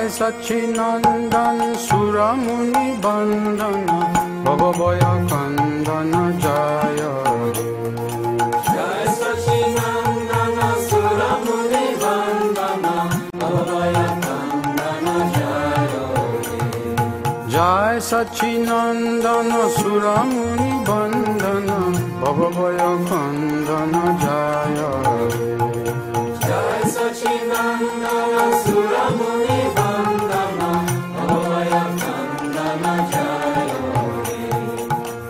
Jai Sachinandan Suramuni Bandana Bhavabhaya Kandana Jaya Jai Sachinandana Suramuni Bandana Bhavabhaya Kandana Jaya Jai Sachinandana Suramuni Bandana Bhavabhaya Kandana Jaya Jai Sachinandana Suramuni Bandana Bhavabhaya Kandana Jaya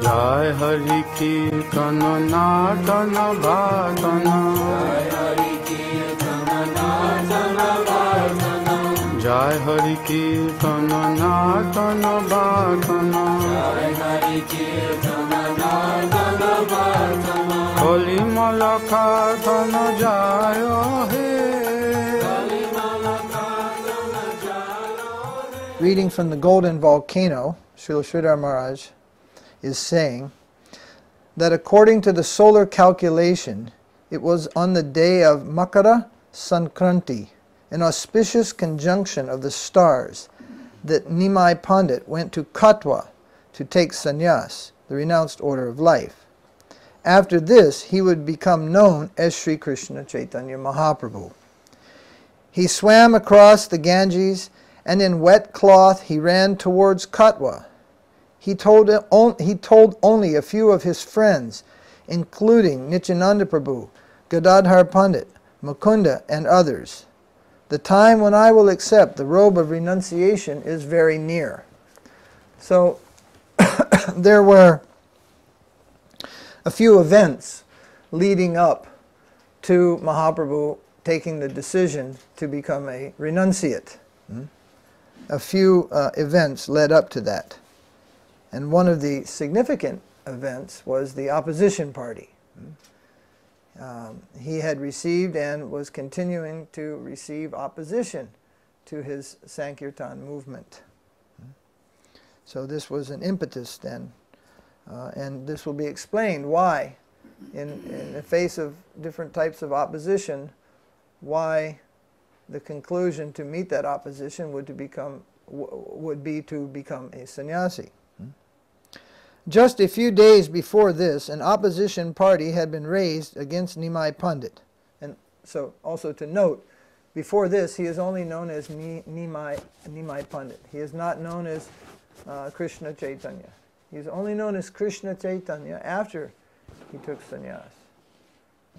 Jai Hari Kirtana Nardana Bhadana Jai Hari Kirtana Nardana Bhadana Jai Hari Kirtana Nardana Bhadana Jai Hari Kirtana Nardana Bhadana Kali Malakadana Jaya He. Reading from the Golden Volcano, Srila Sridhar Maharaj is saying that according to the solar calculation, it was on the day of Makara Sankranti, an auspicious conjunction of the stars, that Nimai Pandit went to Katwa to take sannyas, the renounced order of life. After this, he would become known as Sri Krishna Chaitanya Mahaprabhu. He swam across the Ganges, and in wet cloth he ran towards Katwa. He told only a few of his friends, including Nityananda Prabhu, Gadadhar Pandit, Mukunda, and others. The time when I will accept the robe of renunciation is very near. So there were a few events leading up to Mahaprabhu taking the decision to become a renunciate. A few events led up to that. And one of the significant events was the opposition party. He had received and was continuing to receive opposition to his Sankirtan movement. So this was an impetus then. And this will be explained why, in the face of different types of opposition, why the conclusion to meet that opposition would be to become a sannyasi. Just a few days before this, an opposition party had been raised against Nimai Pandit. And so also to note, before this he is only known as Nimai Pandit. He is not known as Krishna Chaitanya. He is only known as Krishna Chaitanya after he took sannyas.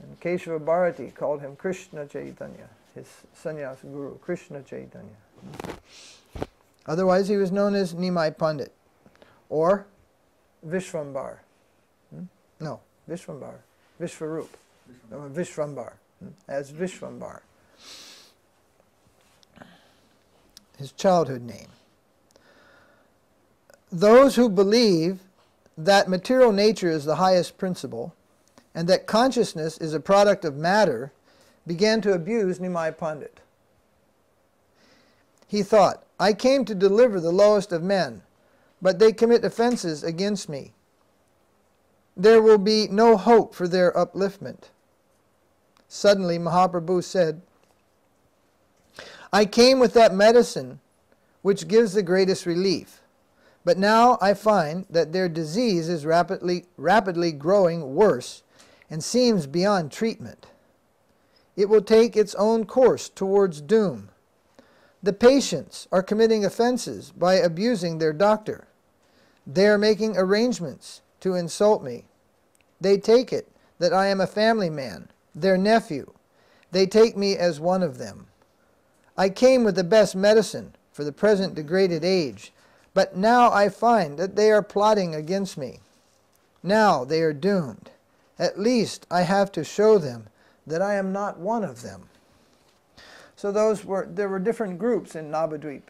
And Keshava Bharati called him Krishna Chaitanya, his sannyas guru, Krishna Chaitanya. Otherwise he was known as Nimai Pandit or Vishvambar. No, Vishvambar. Vishvarup. Vishvambar. As Vishvambar. His childhood name. Those who believe that material nature is the highest principle and that consciousness is a product of matter began to abuse Nimai Pandit. He thought, I came to deliver the lowest of men, but they commit offenses against me. There will be no hope for their upliftment. Suddenly Mahaprabhu said, I came with that medicine which gives the greatest relief, but now I find that their disease is rapidly growing worse and seems beyond treatment. It will take its own course towards doom. The patients are committing offenses by abusing their doctor. They are making arrangements to insult me. They take it that I am a family man, their nephew. They take me as one of them. I came with the best medicine for the present degraded age, but now I find that they are plotting against me. Now they are doomed. At least I have to show them that I am not one of them. So there were different groups in Navadvip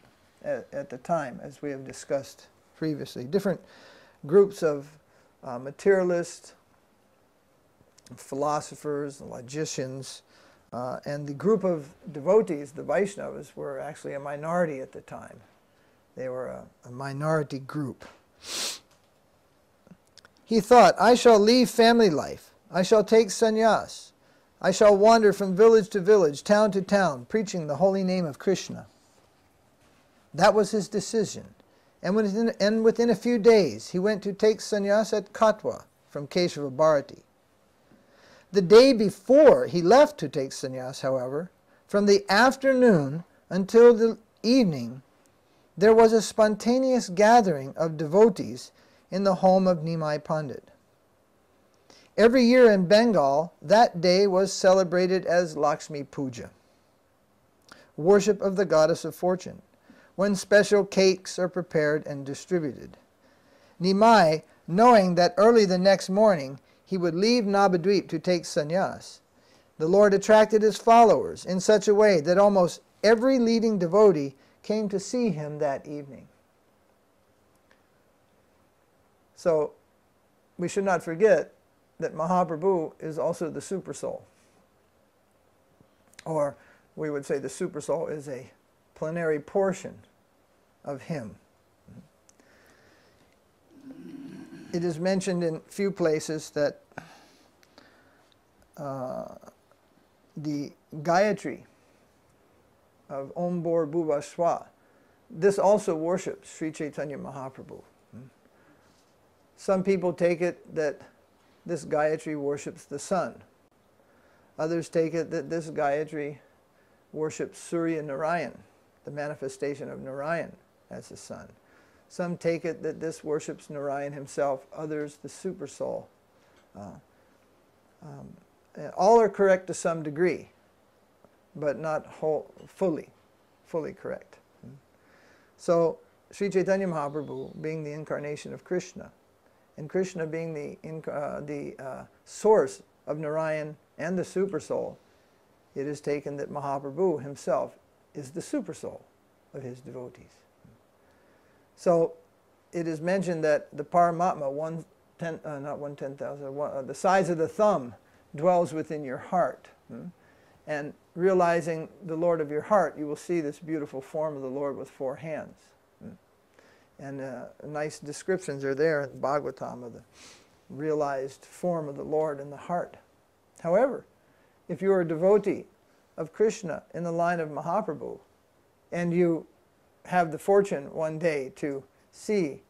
at the time, as we have discussed previously. Different groups of materialists, philosophers, logicians, and the group of devotees, the Vaishnavas, were actually a minority at the time. They were a minority group. He thought, I shall leave family life. I shall take sannyas. I shall wander from village to village, town to town, preaching the holy name of Krishna. That was his decision. And within a few days, he went to take sannyas at Katwa from Keshava Bharati. The day before he left to take sannyas, however, from the afternoon until the evening, there was a spontaneous gathering of devotees in the home of Nimai Pandit. Every year in Bengal, that day was celebrated as Lakshmi Puja, worship of the goddess of fortune, when special cakes are prepared and distributed. Nimai, knowing that early the next morning he would leave Navadvip to take sannyas, the Lord attracted his followers in such a way that almost every leading devotee came to see him that evening. So, we should not forget that Mahaprabhu is also the Supersoul. Or, we would say the Supersoul is a plenary portion of him. It is mentioned in few places that the Gayatri of Om Bor Bhuva Swa, this also worships Sri Chaitanya Mahaprabhu. Some people take it that this Gayatri worships the sun. Others take it that this Gayatri worships Surya Narayan, the manifestation of Narayan as the sun. Some take it that this worships Narayan himself, others the Supersoul. All are correct to some degree, but not fully correct. So, Sri Chaitanya Mahaprabhu being the incarnation of Krishna, and Krishna being the source of Narayan and the Supersoul, it is taken that Mahaprabhu himself is the Supersoul of his devotees. So, it is mentioned that the Paramatma, the size of the thumb, dwells within your heart. And realizing the Lord of your heart, you will see this beautiful form of the Lord with 4 hands. And nice descriptions are there in Bhagavatam of the realized form of the Lord in the heart. However, if you are a devotee of Krishna in the line of Mahaprabhu, and you have the fortune one day to see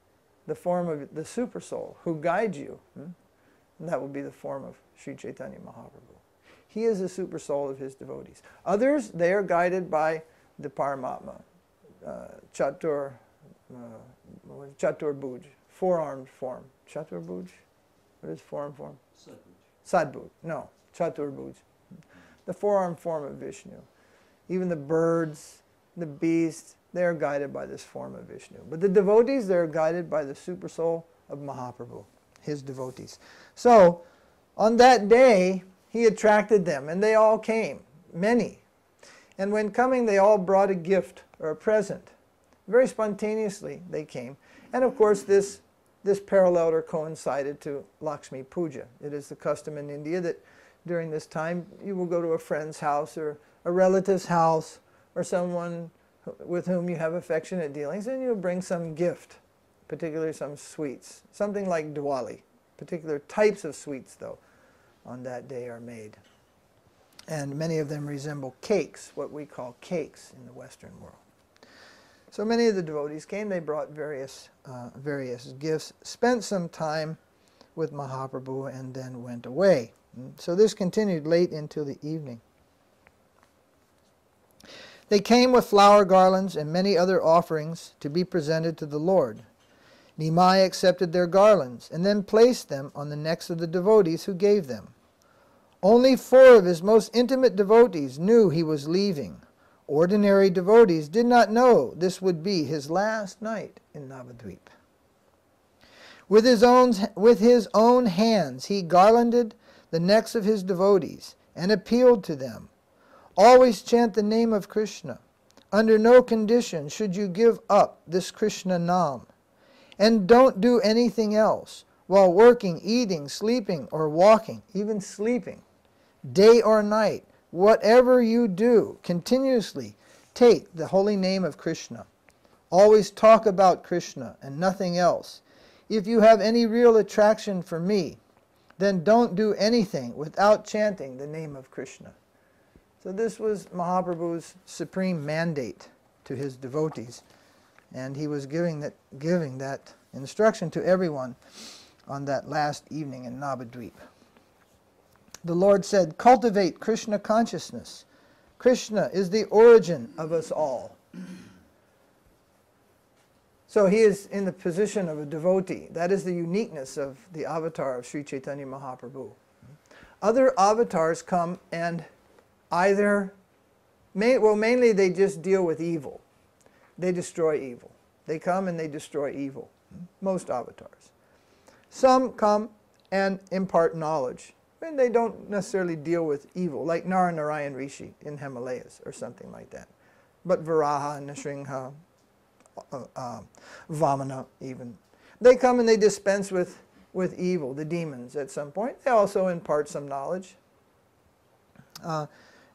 the form of the Supersoul who guides you, and that will be the form of Sri Chaitanya Mahaprabhu. He is the Supersoul of his devotees. Others, they are guided by the Paramatma, Chaturbhuj, 4-armed form. Chaturbhuj? What is 4-armed form? Sadbhuj. No, Chaturbhuj. The 4-armed form of Vishnu. Even the birds, the beasts, they are guided by this form of Vishnu. But the devotees, they are guided by the Supersoul of Mahaprabhu, his devotees. So, on that day, he attracted them, and they all came, many. And when coming, they all brought a gift or a present. Very spontaneously they came. And of course, this paralleled or coincided to Lakshmi Puja. It is the custom in India that during this time, you will go to a friend's house or a relative's house or someone with whom you have affectionate dealings, and you'll bring some gift, particularly some sweets, something like Diwali. Particular types of sweets, though, on that day are made. And many of them resemble cakes, what we call cakes in the Western world. So many of the devotees came, they brought various gifts, spent some time with Mahaprabhu, and then went away. So this continued late into the evening. They came with flower garlands and many other offerings to be presented to the Lord. Nimai accepted their garlands and then placed them on the necks of the devotees who gave them. Only 4 of his most intimate devotees knew he was leaving. Ordinary devotees did not know this would be his last night in Navadvip. With his own hands he garlanded the necks of his devotees and appealed to them. Always chant the name of Krishna. Under no condition should you give up this Krishna Nam. And don't do anything else while working, eating, sleeping, or walking, even sleeping, day or night. Whatever you do, continuously take the holy name of Krishna. Always talk about Krishna and nothing else. If you have any real attraction for me, then don't do anything without chanting the name of Krishna. So this was Mahaprabhu's supreme mandate to his devotees, And he was giving that instruction to everyone on that last evening in Navadvip. The Lord said, cultivate Krishna consciousness. Krishna is the origin of us all. So he is in the position of a devotee. That is the uniqueness of the avatar of Sri Chaitanya Mahaprabhu. Other avatars come and either, mainly they just deal with evil. They destroy evil. They come and they destroy evil. Most avatars. Some come and impart knowledge. And they don't necessarily deal with evil, like Narayan Rishi in Himalayas or something like that. But Varaha and Nrsimha, Vamana even, they come and they dispense with evil, the demons at some point. They also impart some knowledge.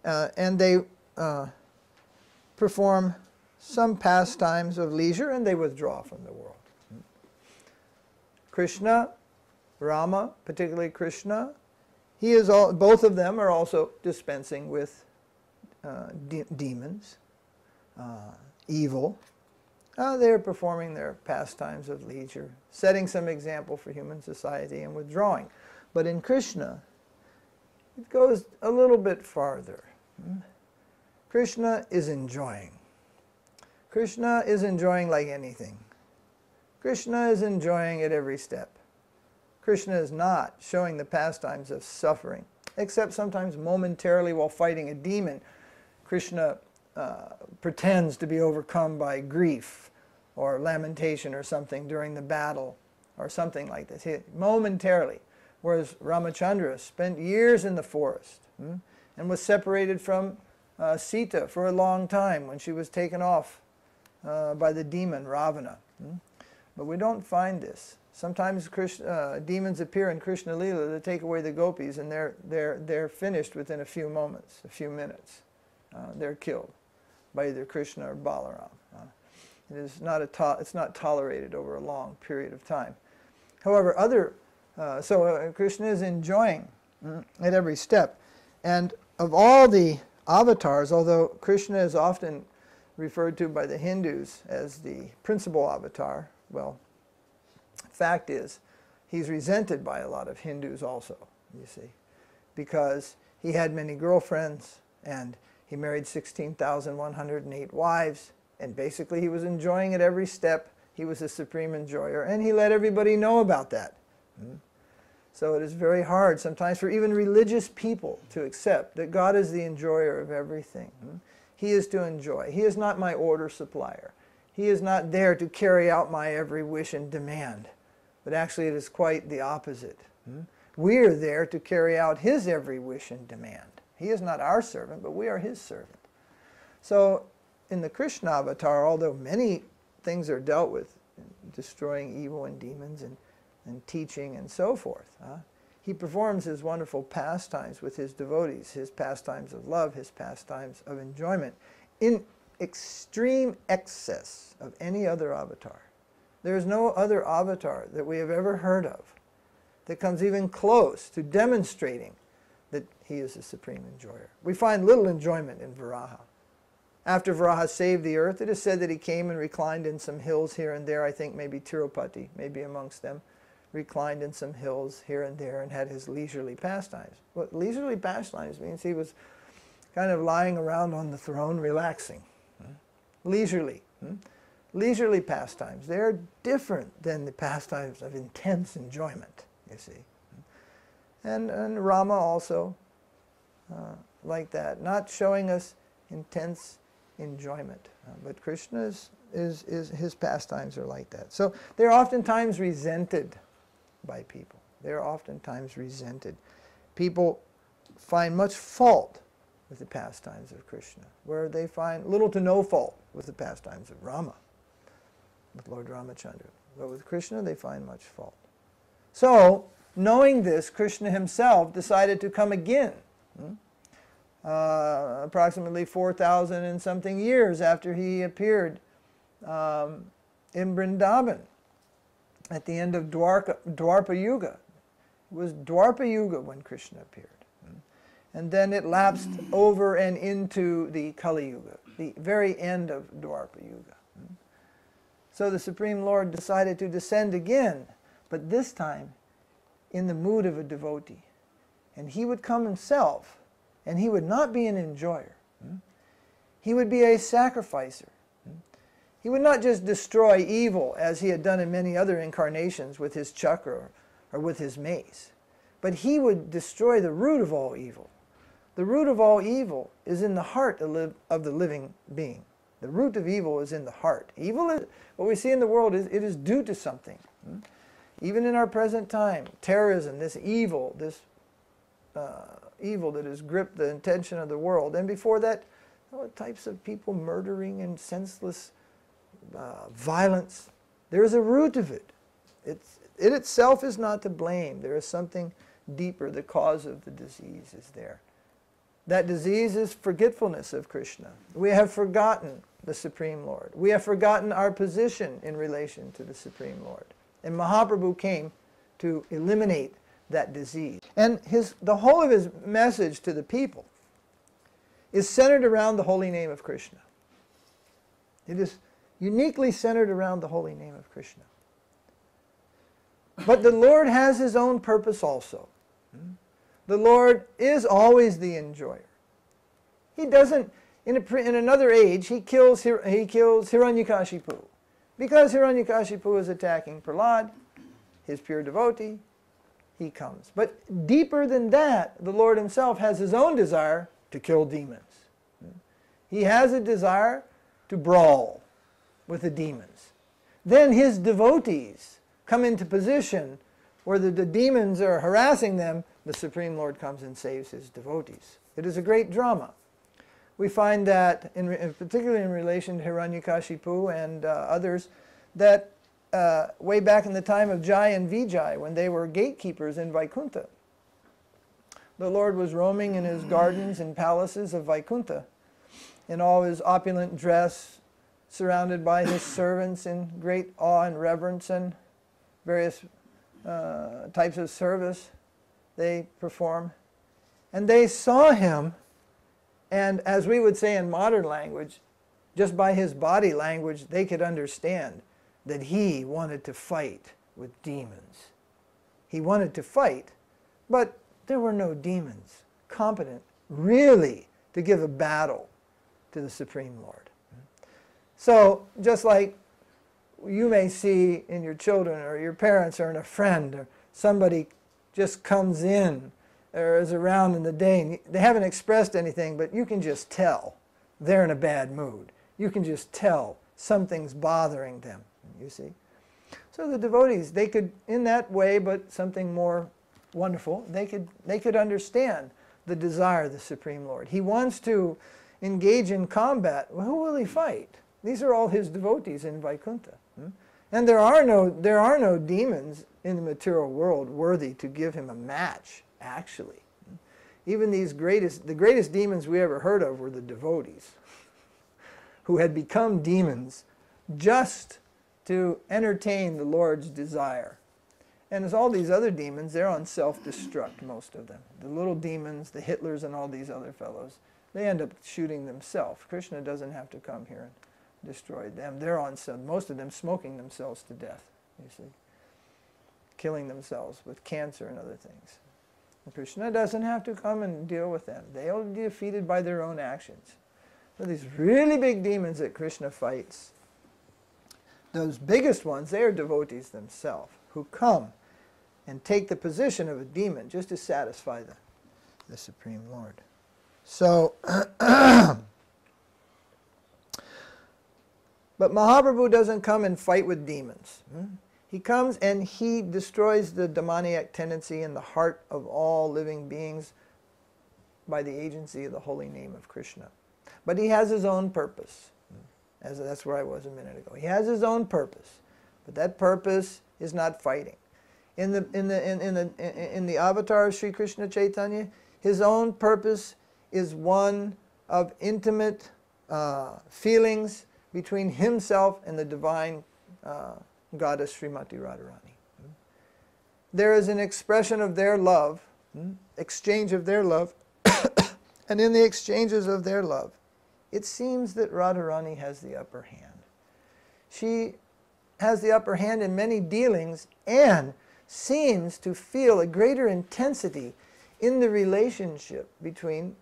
And they perform some pastimes of leisure and they withdraw from the world. Krishna, Rama, particularly Krishna, both of them are also dispensing with demons, evil. They are performing their pastimes of leisure, setting some example for human society and withdrawing. But in Krishna, it goes a little bit farther. Krishna is enjoying. Krishna is enjoying like anything. Krishna is enjoying at every step. Krishna is not showing the pastimes of suffering, except sometimes momentarily while fighting a demon. Krishna pretends to be overcome by grief or lamentation or something during the battle or something like this, momentarily. Whereas Ramachandra spent years in the forest and was separated from Sita for a long time when she was taken off by the demon Ravana. But we don't find this. Sometimes demons appear in Krishna Lila to take away the gopis, and they're finished within a few moments, a few minutes. They're killed by either Krishna or Balaram. It's not tolerated over a long period of time. However, Krishna is enjoying at every step. And of all the avatars, although Krishna is often referred to by the Hindus as the principal avatar, well, fact is, he's resented by a lot of Hindus also, you see, because he had many girlfriends and he married 16,108 wives, and basically he was enjoying at every step. He was a supreme enjoyer, and he let everybody know about that. So it is very hard sometimes for even religious people to accept that God is the enjoyer of everything. He is to enjoy. He is not my order supplier. He is not there to carry out my every wish and demand. But actually it is quite the opposite. We are there to carry out his every wish and demand. He is not our servant, but we are his servant. So in the Krishna avatar, although many things are dealt with, destroying evil and demons and teaching and so forth, he performs his wonderful pastimes with his devotees, his pastimes of love, his pastimes of enjoyment, in extreme excess of any other avatar. There is no other avatar that we have ever heard of that comes even close to demonstrating that he is the supreme enjoyer. We find little enjoyment in Varaha. After Varaha saved the earth, it is said that he came and reclined in some hills here and there. I think maybe Tirupati, maybe amongst them, reclined in some hills here and there and had his leisurely pastimes. What leisurely pastimes means, he was kind of lying around on the throne relaxing. Leisurely. Leisurely pastimes. They're different than the pastimes of intense enjoyment, you see. And Rama also like that, not showing us intense enjoyment. But Krishna's his pastimes are like that. So they're oftentimes resented by people. They're oftentimes resented. People find much fault with the pastimes of Krishna, where they find little to no fault with the pastimes of Rama, with Lord Ramachandra. But with Krishna, they find much fault. So, knowing this, Krishna himself decided to come again, approximately 4,000 and something years after he appeared in Vrindavan at the end of Dwarpa Yuga. It was Dwarpa Yuga when Krishna appeared. And then it lapsed over and into the Kali Yuga, the very end of Dwarpa Yuga. So the Supreme Lord decided to descend again, but this time in the mood of a devotee. And he would come himself, and he would not be an enjoyer. He would be a sacrificer. He would not just destroy evil as he had done in many other incarnations with his chakra or with his mace, but he would destroy the root of all evil. The root of all evil is in the heart of the living being. The root of evil is in the heart. Evil is, what we see in the world, it is due to something. Even in our present time, terrorism, this evil, evil that has gripped the attention of the world. And before that, all types of people murdering and senseless violence. There is a root of it. It itself is not to blame. There is something deeper. The cause of the disease is there. That disease is forgetfulness of Krishna. We have forgotten the Supreme Lord. We have forgotten our position in relation to the Supreme Lord. And Mahaprabhu came to eliminate that disease. And the whole of his message to the people is centered around the holy name of Krishna. It is uniquely centered around the holy name of Krishna. But the Lord has his own purpose also. The Lord is always the enjoyer. He doesn't, in another age, he kills Hiranyakashipu. Because Hiranyakashipu is attacking Prahlad, his pure devotee, he comes. But deeper than that, the Lord himself has his own desire to kill demons. He has a desire to brawl with the demons. Then his devotees come into position where the demons are harassing them. The Supreme Lord comes and saves his devotees. It is a great drama. We find that, particularly in relation to Hiranyakashipu and others, that way back in the time of Jai and Vijay, when they were gatekeepers in Vaikuntha, the Lord was roaming in his gardens and palaces of Vaikuntha in all his opulent dress, surrounded by his servants in great awe and reverence, and various types of service they perform. And they saw him, and as we would say in modern language, just by his body language, they could understand that he wanted to fight with demons. He wanted to fight, but there were no demons competent really to give a battle to the Supreme Lord. So just like you may see in your children or your parents or in a friend, or somebody just comes in or is around in the day, and they haven't expressed anything, but you can just tell they're in a bad mood. You can just tell something's bothering them, you see. So the devotees, they could, in that way, but something more wonderful, they could understand the desire of the Supreme Lord. He wants to engage in combat. Well, who will he fight? These are all his devotees in Vaikuntha. And there are no demons in the material world worthy to give him a match, actually. Even the greatest demons we ever heard of were the devotees, who had become demons just to entertain the Lord's desire. And as all these other demons, they're on self-destruct, most of them. The little demons, the Hitlers and all these other fellows, they end up shooting themselves. Krishna doesn't have to come here and destroy them. They're on most of them smoking themselves to death, you see. Killing themselves with cancer and other things. And Krishna doesn't have to come and deal with them. They'll be defeated by their own actions. So these really big demons that Krishna fights, those biggest ones, they are devotees themselves who come and take the position of a demon just to satisfy the Supreme Lord. So, but Mahaprabhu doesn't come and fight with demons. He comes and he destroys the demoniac tendency in the heart of all living beings by the agency of the holy name of Krishna. But he has his own purpose. That's where I was a minute ago. He has his own purpose, but that purpose is not fighting. In the avatar of Sri Krishna Chaitanya, his own purpose is one of intimate feelings between himself and the divine goddess Srimati Radharani. There is an expression of their love, exchange of their love, and in the exchanges of their love, it seems that Radharani has the upper hand. She has the upper hand in many dealings and seems to feel a greater intensity in the relationship between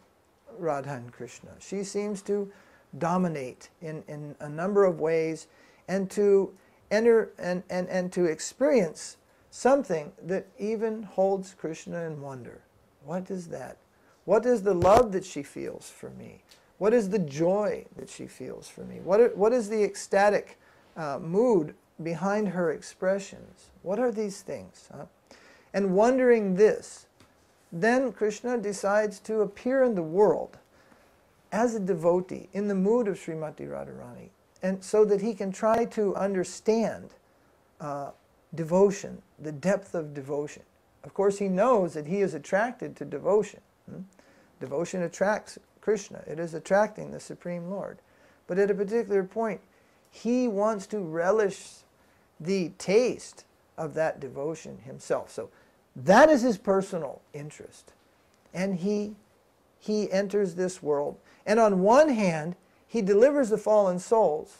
Radha and Krishna. She seems to dominate in a number of ways and to enter and to experience something that even holds Krishna in wonder. What is that? What is the love that she feels for me? What is the joy that she feels for me? What is the ecstatic mood behind her expressions? What are these things? Huh? And wondering this, then Krishna decides to appear in the world as a devotee in the mood of Srimati Radharani, and so that he can try to understand devotion, the depth of devotion. Of course, he knows that he is attracted to devotion. Devotion attracts Krishna. It is attracting the Supreme Lord. But at a particular point, he wants to relish the taste of that devotion himself. So that is his personal interest. And he enters this world. And on one hand, he delivers the fallen souls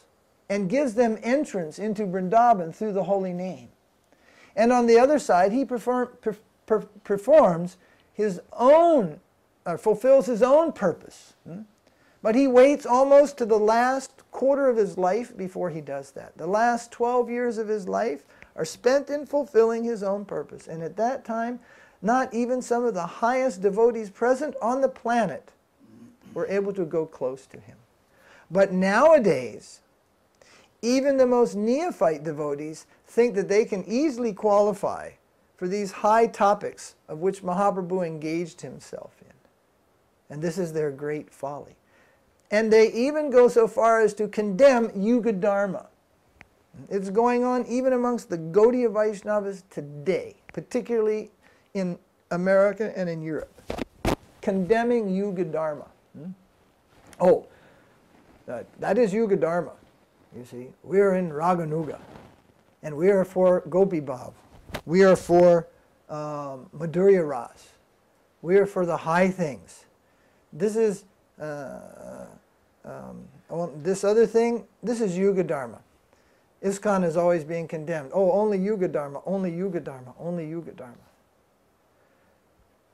and gives them entrance into Vrindavan through the holy name. And on the other side, he performs his own, fulfills his own purpose. But he waits almost to the last quarter of his life before he does that. The last 12 years of his life are spent in fulfilling his own purpose. And at that time, not even some of the highest devotees present on the planet were able to go close to him. But nowadays, even the most neophyte devotees think that they can easily qualify for these high topics of which Mahaprabhu engaged himself in. And this is their great folly. And they even go so far as to condemn Yuga Dharma. It's going on even amongst the Gaudiya Vaishnavas today, particularly in America and in Europe, condemning Yuga Dharma. Oh, that is Yuga Dharma. You see, we are in Raganuga, and we are for Gopi Bhav. We are for Madhurya Ras. We are for the high things. This is this other thing. This is Yuga Dharma. ISKCON is always being condemned. Oh, only Yuga Dharma, only Yuga Dharma, only Yuga Dharma.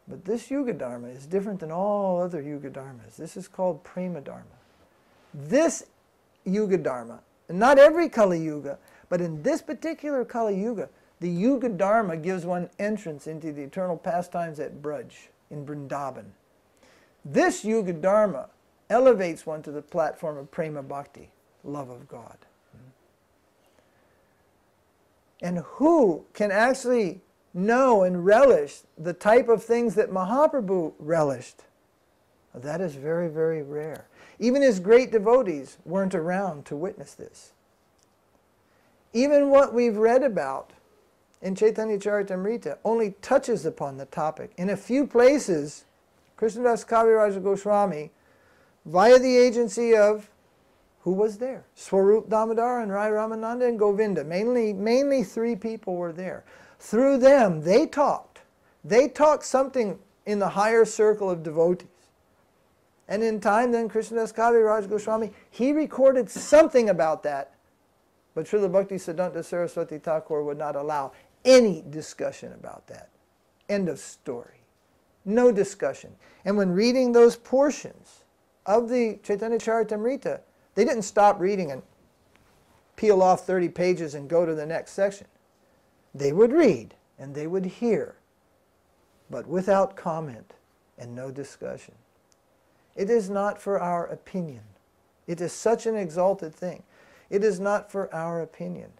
But this Yuga Dharma is different than all other Yuga Dharmas. This is called Prema Dharma. This Yuga Dharma, and not every Kali Yuga, but in this particular Kali Yuga, the Yuga Dharma gives one entrance into the eternal pastimes at Braj, in Vrindavan. This Yuga Dharma elevates one to the platform of Prema Bhakti, love of God. And who can actually know and relish the type of things that Mahaprabhu relished? That is very, very rare. Even his great devotees weren't around to witness this. Even what we've read about in Chaitanya Charitamrita only touches upon the topic. In a few places, Krishnadas Kaviraja Goswami, via the agency of who was there? Swarup Damodar and Rai Ramananda and Govinda. Mainly three people were there. Through them, they talked. They talked something in the higher circle of devotees. And in time, then, Krishnadas Kaviraj Goswami, he recorded something about that. But Srila Bhakti Siddhanta Saraswati Thakur would not allow any discussion about that. End of story. No discussion. And when reading those portions of the Chaitanya Charitamrita, they didn't stop reading and peel off 30 pages and go to the next section. They would read and they would hear, but without comment and no discussion. It is not for our opinion. It is such an exalted thing. It is not for our opinion.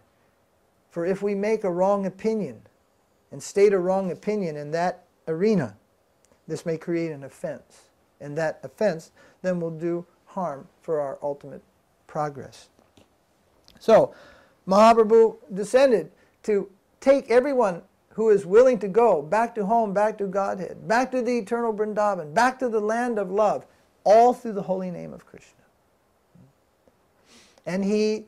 For if we make a wrong opinion and state a wrong opinion in that arena, this may create an offense. And that offense then will do harm for our ultimate progress. So, Mahaprabhu descended to take everyone who is willing to go back to home, back to Godhead, back to the eternal Vrindavan, back to the land of love, all through the holy name of Krishna. And he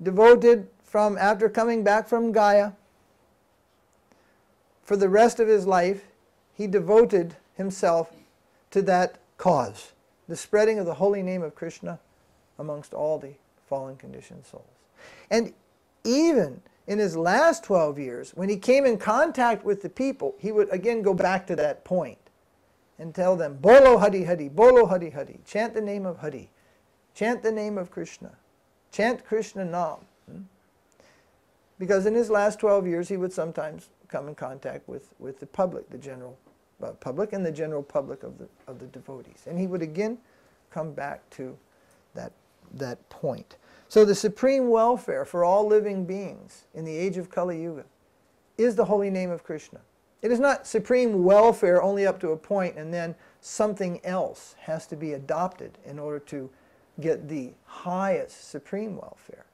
devoted after coming back from Gaya, for the rest of his life, he devoted himself to that cause, the spreading of the holy name of Krishna amongst all the fallen conditioned souls. And Even in his last 12 years, when he came in contact with the people, he would again go back to that point and tell them, Bolo Hari Hari, Bolo Hari Hari, chant the name of Hari, chant the name of Krishna, chant Krishna Nam. Because in his last 12 years, he would sometimes come in contact with the public, the general public and the general public of the devotees. And he would again come back to that point. So the supreme welfare for all living beings in the age of Kali Yuga is the holy name of Krishna. It is not supreme welfare only up to a point and then something else has to be adopted in order to get the highest supreme welfare.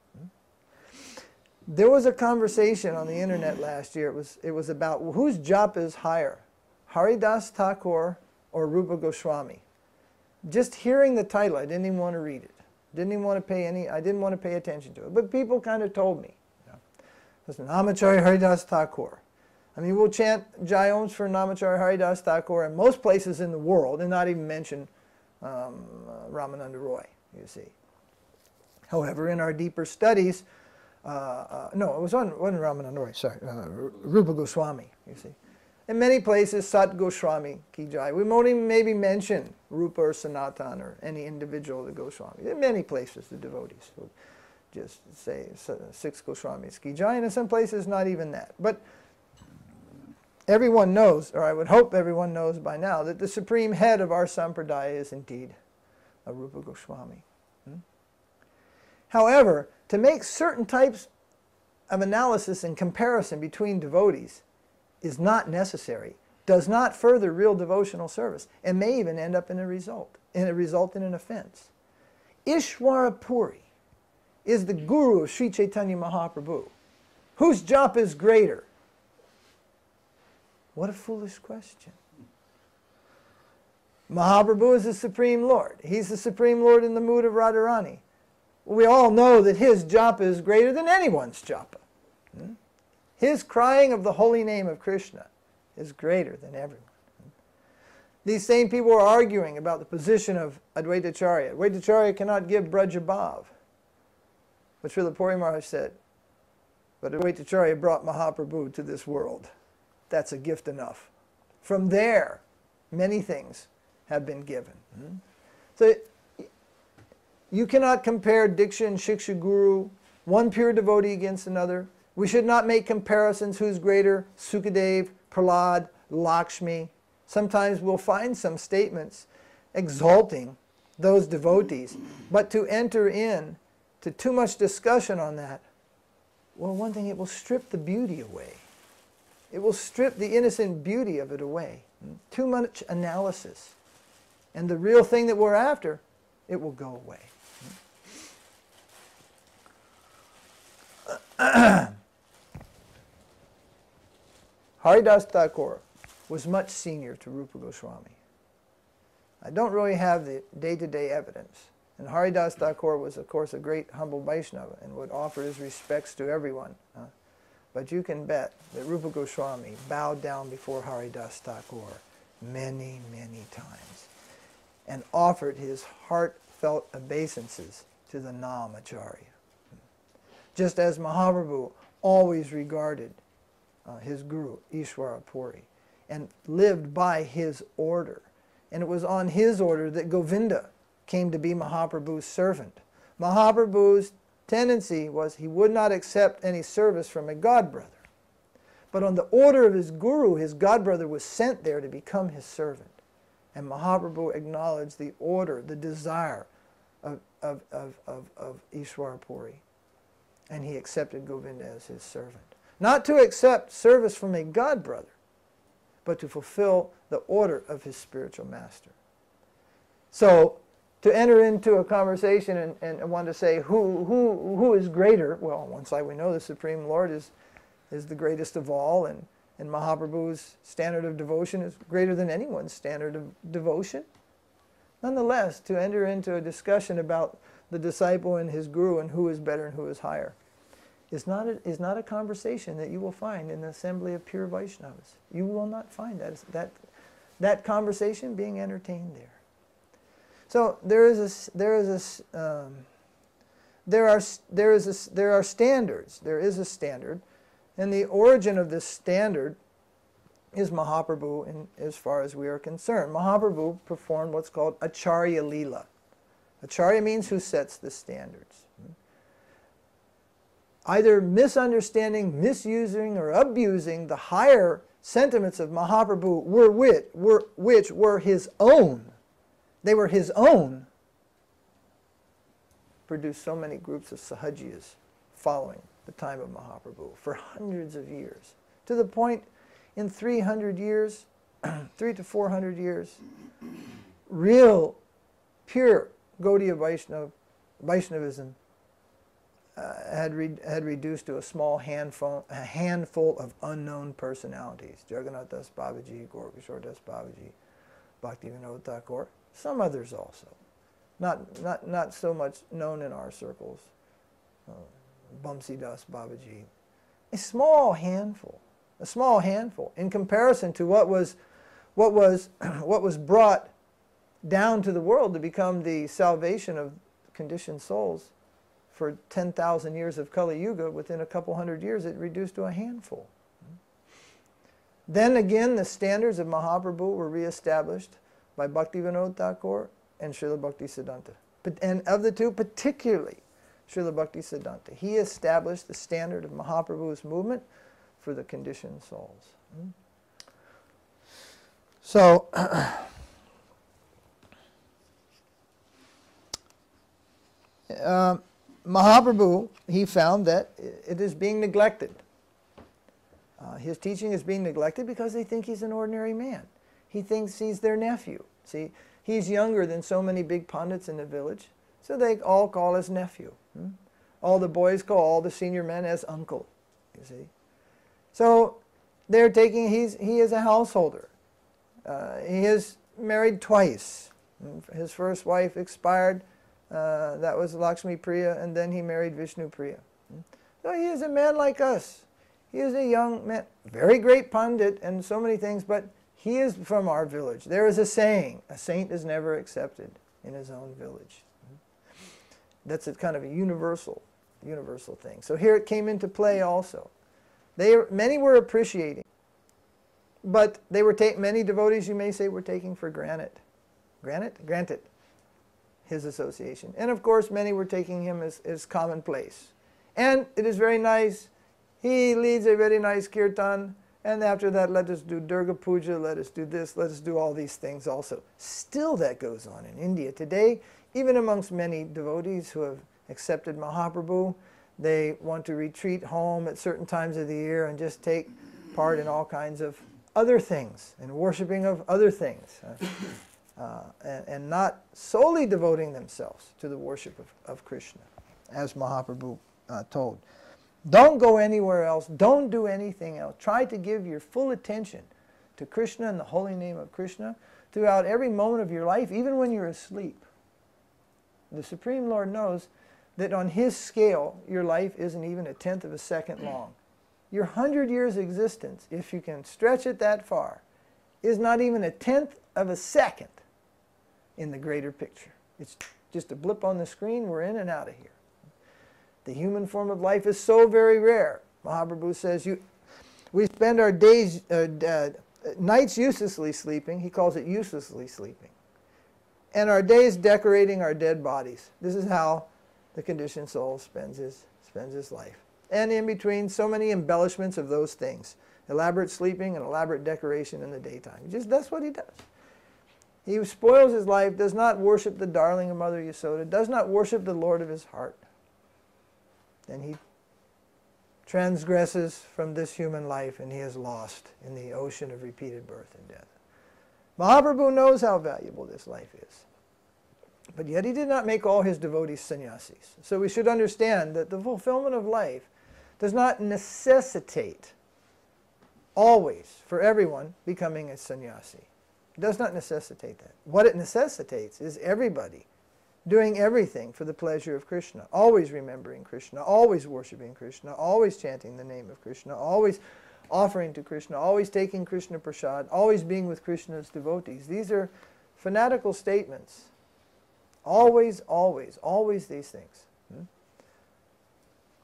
There was a conversation on the internet last year. It was about whose japa is higher, Haridas Thakur or Rupa Goswami. Just hearing the title, I didn't even want to read it. I didn't want to pay attention to it. But people kind of told me. Listen, Namacharya Haridas Thakur. I mean, we'll chant Jai Oms for Namacharya Haridas Thakur in most places in the world and not even mention Ramananda Roy, you see. However, in our deeper studies, no, it wasn't Ramananda Roy, sorry, Rupa Goswami, you see. In many places, Sat Goswami Ki Jai. We won't even maybe mention Rupa or Sanatan or any individual of the Goswamis. In many places, the devotees will just say 6 Goswamis Ki Jai, and in some places, not even that. But everyone knows, or I would hope everyone knows by now, that the supreme head of our sampradaya is indeed a Rupa Goswami. However, to make certain types of analysis and comparison between devotees is not necessary, does not further real devotional service, and may even end up in result in an offense. Ishwara Puri is the guru of Sri Chaitanya Mahaprabhu. Whose japa is greater? What a foolish question. Mahaprabhu is the Supreme Lord. He's the Supreme Lord in the mood of Radharani. We all know that his japa is greater than anyone's japa. His crying of the holy name of Krishna is greater than everyone. These same people are arguing about the position of Advaitacharya. Advaitacharya cannot give Brajabhav. But Srila Puri Maharaj said, but Advaitacharya brought Mahaprabhu to this world. That's a gift enough. From there, many things have been given. So you cannot compare Diksha and Shiksha Guru, one pure devotee against another. We should not make comparisons who's greater, Sukadev, Prahlad, Lakshmi. Sometimes we'll find some statements exalting those devotees, but to enter in to too much discussion on that, well, one thing, it will strip the beauty away. It will strip the innocent beauty of it away. Too much analysis. And the real thing that we're after, it will go away. Haridas Thakur was much senior to Rupa Goswami. I don't really have the day-to-day evidence. And Haridas Thakur was, of course, a great humble Vaishnava and would offer his respects to everyone. But you can bet that Rupa Goswami bowed down before Haridas Thakur many, many times and offered his heartfelt obeisances to the Nam Acharya. Just as Mahaprabhu always regarded his guru, Ishwara Puri, and lived by his order. And it was on his order that Govinda came to be Mahaprabhu's servant. Mahaprabhu's tendency was he would not accept any service from a godbrother. But on the order of his guru, his godbrother was sent there to become his servant. And Mahaprabhu acknowledged the order, the desire of Ishwara Puri. And he accepted Govinda as his servant. Not to accept service from a godbrother, but to fulfill the order of his spiritual master. So, to enter into a conversation and want to say who is greater, well, on one side we know the Supreme Lord is the greatest of all, and Mahaprabhu's standard of devotion is greater than anyone's standard of devotion. Nonetheless, to enter into a discussion about the disciple and his guru and who is better and who is higher is not a conversation that you will find in the assembly of pure Vaishnavas. You will not find that conversation being entertained there. So there is there are standards. There is a standard, and the origin of this standard is Mahaprabhu as far as we are concerned. Mahaprabhu performed what's called Acharya Leela. Acharya means who sets the standards. Either misunderstanding, misusing, or abusing the higher sentiments of Mahaprabhu which were his own. They were his own. Produced so many groups of Sahajiyas following the time of Mahaprabhu for hundreds of years. To the point in 300 years, 300 to 400 years, real, pure Gaudiya Vaishnavism had reduced to a small handful of unknown personalities. Jagannath Das Babaji, Gaurkishore Das Babaji, Bhaktivinoda Thakur, some others also. Not so much known in our circles. Bamsi Das Babaji. A small handful in comparison to what was brought down to the world to become the salvation of conditioned souls. For 10,000 years of Kali Yuga, within a couple hundred years, it reduced to a handful. Then again, the standards of Mahaprabhu were reestablished by Bhaktivinoda Thakur and Srila Bhaktisiddhanta. And of the two, particularly Srila Bhaktisiddhanta. He established the standard of Mahaprabhu's movement for the conditioned souls. So, Mahaprabhu, he found that it is being neglected. His teaching is being neglected because they think he's an ordinary man. He thinks he's their nephew. See, he's younger than so many big pundits in the village, so they all call his nephew. All the boys call all the senior men as uncle, you see. So they're taking, he is a householder. He is married twice. His first wife expired. That was Lakshmi Priya, and then he married Vishnu Priya. So he is a man like us. He is a young man, very great pundit and so many things, but he is from our village. There is a saying, a saint is never accepted in his own village. That's a kind of a universal thing. So here it came into play also. Many were appreciating, but they were many devotees, you may say, were taking for granted his association. And of course, many were taking him as commonplace. And it is very nice. He leads a very nice kirtan. And after that, let us do Durga Puja, let us do this, let us do all these things also. Still that goes on in India today, even amongst many devotees who have accepted Mahaprabhu. They want to retreat home at certain times of the year and just take part in all kinds of other things, and worshiping of other things. And not solely devoting themselves to the worship of Krishna, as Mahaprabhu told. Don't go anywhere else. Don't do anything else. Try to give your full attention to Krishna and the holy name of Krishna throughout every moment of your life, even when you're asleep. The Supreme Lord knows that on His scale, your life isn't even 1/10 of a second long. Your 100 years existence, if you can stretch it that far, is not even 1/10 of a second in the greater picture. It's just a blip on the screen, we're in and out of here. The human form of life is so very rare. Mahaprabhu says, we spend our days, nights uselessly sleeping, he calls it uselessly sleeping, and our days decorating our dead bodies. This is how the conditioned soul spends his life. And in between, so many embellishments of those things. Elaborate sleeping and elaborate decoration in the daytime. That's what he does. He spoils his life, does not worship the darling of Mother Yasoda, does not worship the Lord of his heart. Then he transgresses from this human life and he is lost in the ocean of repeated birth and death. Mahaprabhu knows how valuable this life is. But yet he did not make all his devotees sannyasis. So we should understand that the fulfillment of life does not necessitate always for everyone becoming a sannyasi. It does not necessitate that. What it necessitates is everybody doing everything for the pleasure of Krishna, always remembering Krishna, always worshiping Krishna, always chanting the name of Krishna, always offering to Krishna, always taking Krishna prasad, always being with Krishna's devotees. These are fanatical statements. Always, always, always these things.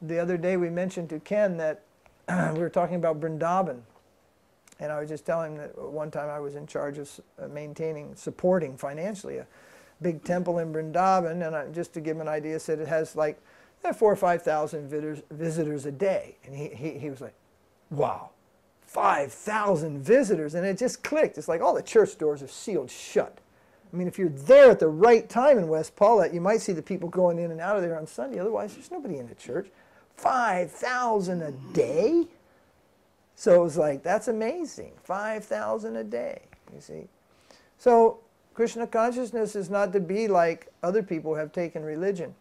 The other day we mentioned to Ken that we were talking about Vrindavan. And I was just telling him that one time I was in charge of supporting financially a big temple in Vrindavan. And just to give him an idea, said it has like 4,000 or 5,000 visitors a day. And he was like, wow, 5,000 visitors. And it just clicked. It's like all the church doors are sealed shut. I mean, if you're there at the right time in West Paulette, you might see the people going in and out of there on Sunday. Otherwise, there's nobody in the church. 5,000 a day? So it was like, that's amazing. 5,000 a day, you see. So Krishna consciousness is not to be like other people who have taken religion.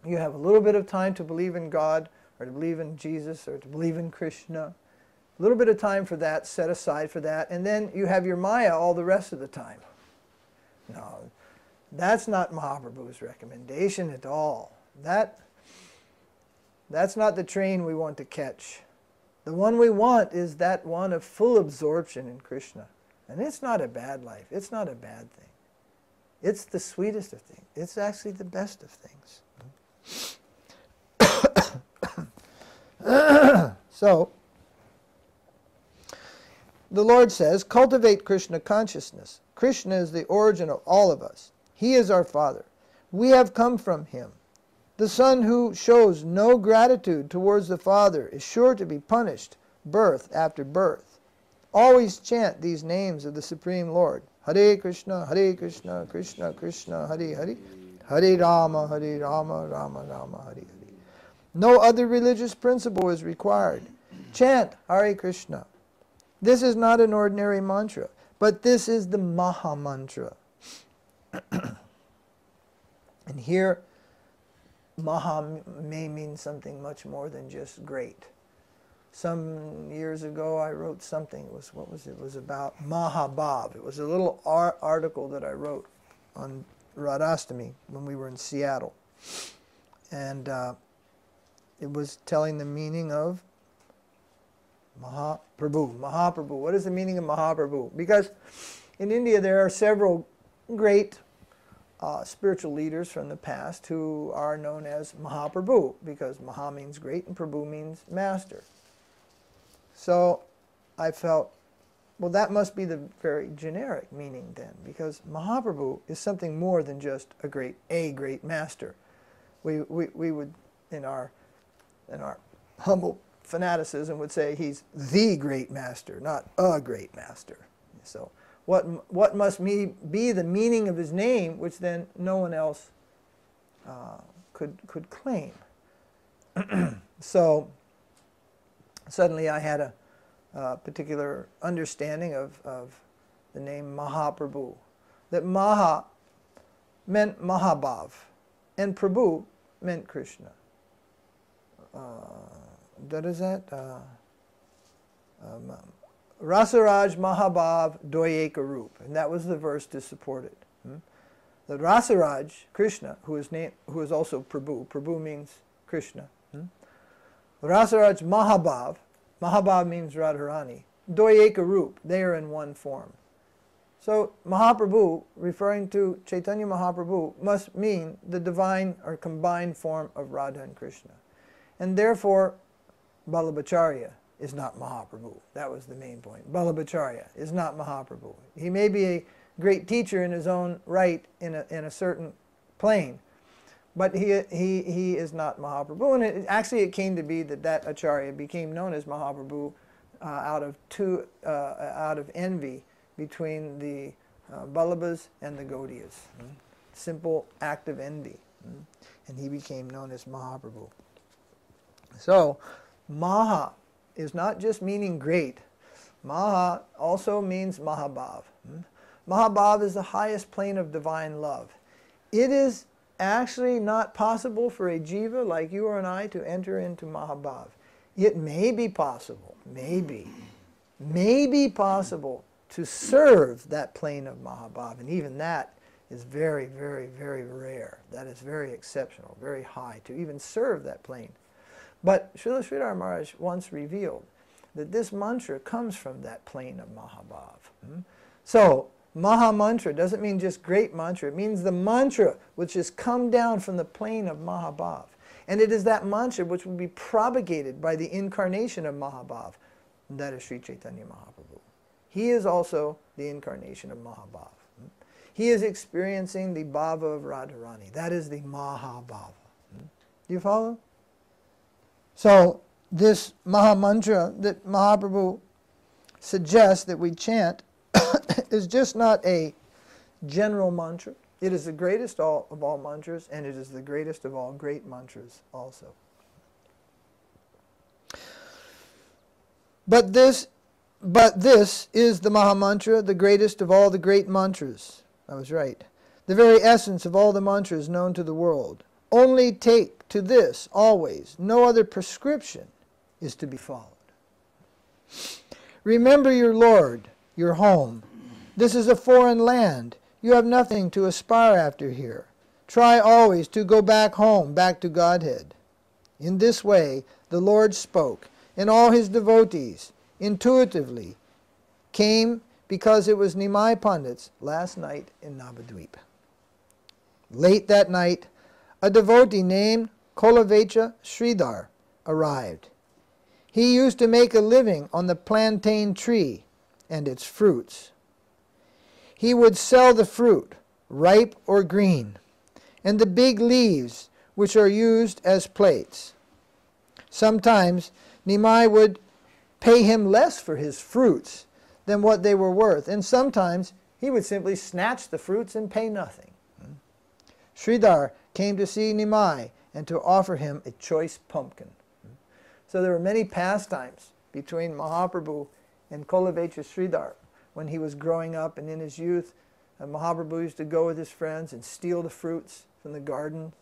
You have a little bit of time to believe in God, or to believe in Jesus, or to believe in Krishna. A little bit of time for that, set aside for that, and then you have your Maya all the rest of the time. No, that's not Mahaprabhu's recommendation at all. That's not the train we want to catch. The one we want is that one of full absorption in Krishna. And it's not a bad life. It's not a bad thing. It's the sweetest of things. It's actually the best of things. So, the Lord says, cultivate Krishna consciousness. Krishna is the origin of all of us. He is our Father. We have come from Him. The son who shows no gratitude towards the Father is sure to be punished birth after birth. Always chant these names of the Supreme Lord. Hare Krishna, Krishna Krishna, Hare Hare. Hare Rama, Rama Rama, Hare Hare. No other religious principle is required. Chant Hare Krishna. This is not an ordinary mantra, but this is the Maha Mantra. And here, Maha may mean something much more than just great. Some years ago I wrote something, it was about Mahabhav. It was a little article that I wrote on Radhastami when we were in Seattle. And it was telling the meaning of Mahaprabhu. Mahaprabhu. What is the meaning of Mahaprabhu? Because in India there are several great spiritual leaders from the past who are known as Mahaprabhu, because Maha means great and Prabhu means master. So I felt, well, that must be the very generic meaning then, because Mahaprabhu is something more than just a great master. We would, in our humble fanaticism, would say he's the great master, not a great master. So what must be the meaning of his name, which then no one else could claim? So suddenly I had a particular understanding of the name Mahaprabhu. That Maha meant Mahabhav, and Prabhu meant Krishna. What is that? Rasaraj Mahabhav Doyeka Roop, and that was the verse to support it. The Rasaraj, Krishna, who is also Prabhu. Prabhu means Krishna. Rasaraj Mahabhav means Radharani. Doyeka Roop, they are in one form. So Mahaprabhu, referring to Chaitanya Mahaprabhu, must mean the divine or combined form of Radha and Krishna. And therefore, Vallabhacharya is not Mahaprabhu. That was the main point. Vallabhacharya is not Mahaprabhu. He may be a great teacher in his own right in a certain plane, but he is not Mahaprabhu. And it came to be that Acharya became known as Mahaprabhu out of envy between the Vallabhas and the Gaudiyas. Simple act of envy. And he became known as Mahaprabhu. So, Maha is not just meaning great. Maha also means Mahabhav. Mahabhav is the highest plane of divine love. It is actually not possible for a jiva like you or I to enter into Mahabhav. It may be possible, may be possible to serve that plane of Mahabhav, and even that is very, very, very rare. That is very exceptional, very high, to even serve that plane. But Srila Sridhar Maharaj once revealed that this mantra comes from that plane of Mahabhav. So, Maha Mantra doesn't mean just great mantra. It means the mantra which has come down from the plane of Mahabhav. And it is that mantra which will be propagated by the incarnation of Mahabhav, and that is Sri Chaitanya Mahaprabhu. He is also the incarnation of Mahabhav. He is experiencing the bhava of Radharani. That is the Mahabhava. Do you follow? So this Maha Mantra that Mahaprabhu suggests that we chant is just not a general mantra. It is the greatest of all mantras, and it is the greatest of all great mantras also. But this is the Maha Mantra, the greatest of all the great mantras. I was right. The very essence of all the mantras known to the world. Only take to this always. No other prescription is to be followed. Remember your Lord, your home. This is a foreign land. You have nothing to aspire after here. Try always to go back home, back to Godhead. In this way, the Lord spoke, and all his devotees intuitively came because it was Nimai Pandit's last night in Navadvip. Late that night, a devotee named Kolavecha Sridhar arrived. He used to make a living on the plantain tree and its fruits. He would sell the fruit, ripe or green, and the big leaves which are used as plates. Sometimes Nimai would pay him less for his fruits than what they were worth, and sometimes he would simply snatch the fruits and pay nothing. Sridhar came to see Nimai and to offer him a choice pumpkin. So there were many pastimes between Mahaprabhu and Kolavecha Sridhar when he was growing up and in his youth. Mahaprabhu used to go with his friends and steal the fruits from the garden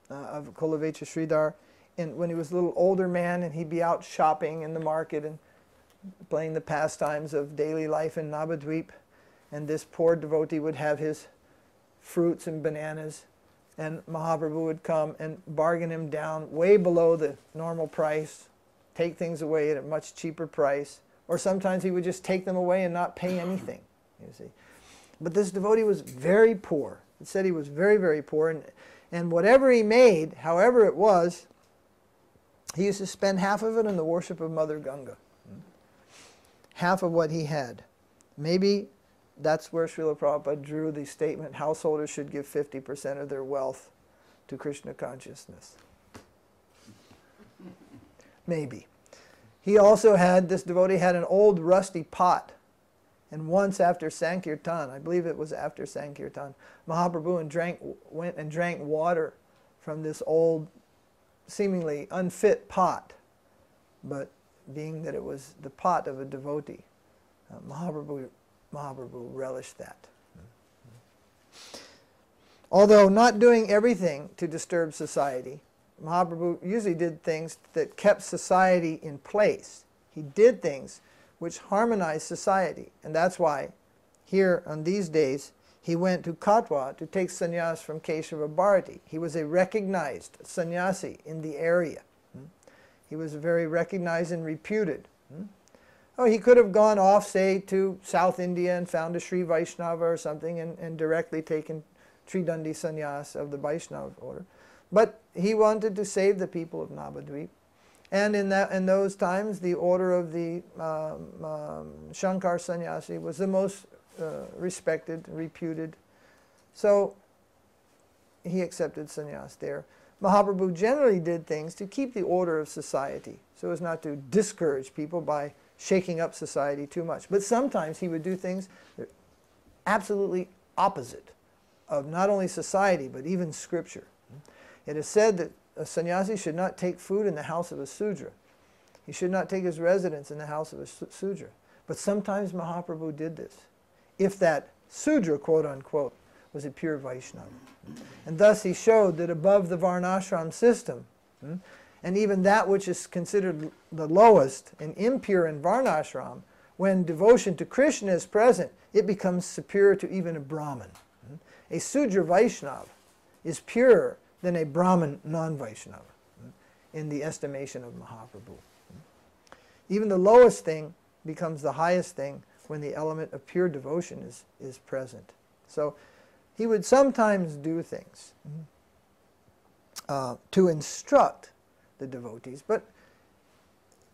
of Kolavecha Sridhar. And when he was a little older man, and he'd be out shopping in the market and playing the pastimes of daily life in Navadvip, and this poor devotee would have his fruits and bananas, and Mahaprabhu would come and bargain him down way below the normal price, take things away at a much cheaper price, or sometimes he would just take them away and not pay anything, you see. But this devotee was very poor. It said he was very, very poor, and whatever he made, however it was, he used to spend half of it on the worship of Mother Ganga. Half of what he had. Maybe that's where Srila Prabhupada drew the statement, householders should give 50% of their wealth to Krishna consciousness. Maybe. He also had, this devotee had an old rusty pot. And once after Sankirtan, I believe it was after Sankirtan, Mahaprabhu went and drank water from this old, seemingly unfit pot. But being that it was the pot of a devotee, Mahaprabhu relished that. Although not doing everything to disturb society, Mahaprabhu usually did things that kept society in place. He did things which harmonized society. And that's why here on these days he went to Katwa to take sannyas from Keshava Bharati. He was a recognized sannyasi in the area. He was very recognized and reputed. Oh, he could have gone off, say, to South India and found a Sri Vaishnava or something and directly taken Tridandi sannyas of the Vaishnava order. But he wanted to save the people of Navadvip. And in those times, the order of the Shankar sannyasi was the most respected, reputed. So he accepted sannyas there. Mahaprabhu generally did things to keep the order of society, so as not to discourage people by shaking up society too much. But sometimes he would do things that are absolutely opposite of not only society, but even scripture. It is said that a sannyasi should not take food in the house of a Sudra. He should not take his residence in the house of a Sudra. But sometimes Mahaprabhu did this, if that Sudra, quote unquote, was a pure Vaishnava. And thus he showed that above the Varnashram system, and even that which is considered the lowest and impure in Varnashram, when devotion to Krishna is present, it becomes superior to even a Brahmin. A Sudra Vaishnava is purer than a Brahmin non-Vaishnava in the estimation of Mahaprabhu. Even the lowest thing becomes the highest thing when the element of pure devotion is present. So he would sometimes do things. to instruct the devotees, but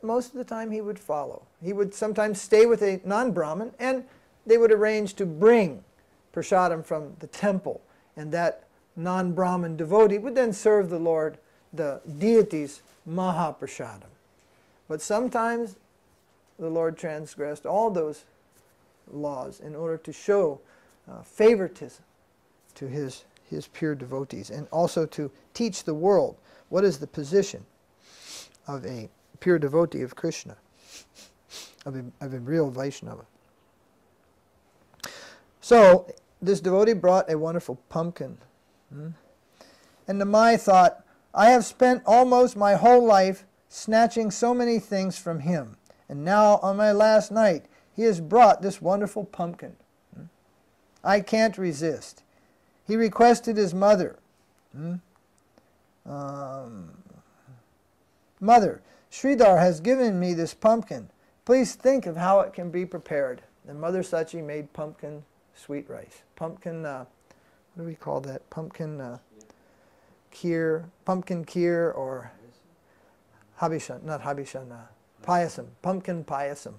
most of the time he would follow. He would sometimes stay with a non-Brahmin, and they would arrange to bring prasadam from the temple, and that non-Brahmin devotee would then serve the Lord, the deity's Mahaprasadam. But sometimes the Lord transgressed all those laws in order to show favoritism to his pure devotees, and also to teach the world what is the position of a pure devotee of Krishna, of a real Vaishnava. So this devotee brought a wonderful pumpkin. And Nimai thought, I have spent almost my whole life snatching so many things from him, and now on my last night he has brought this wonderful pumpkin. I can't resist. He requested his mother, Mother, Sridhar has given me this pumpkin. Please think of how it can be prepared. And Mother Sachi made pumpkin sweet rice. Pumpkin, what do we call that? Pumpkin kheer, or habishan, not habishan, payasam, pumpkin payasam.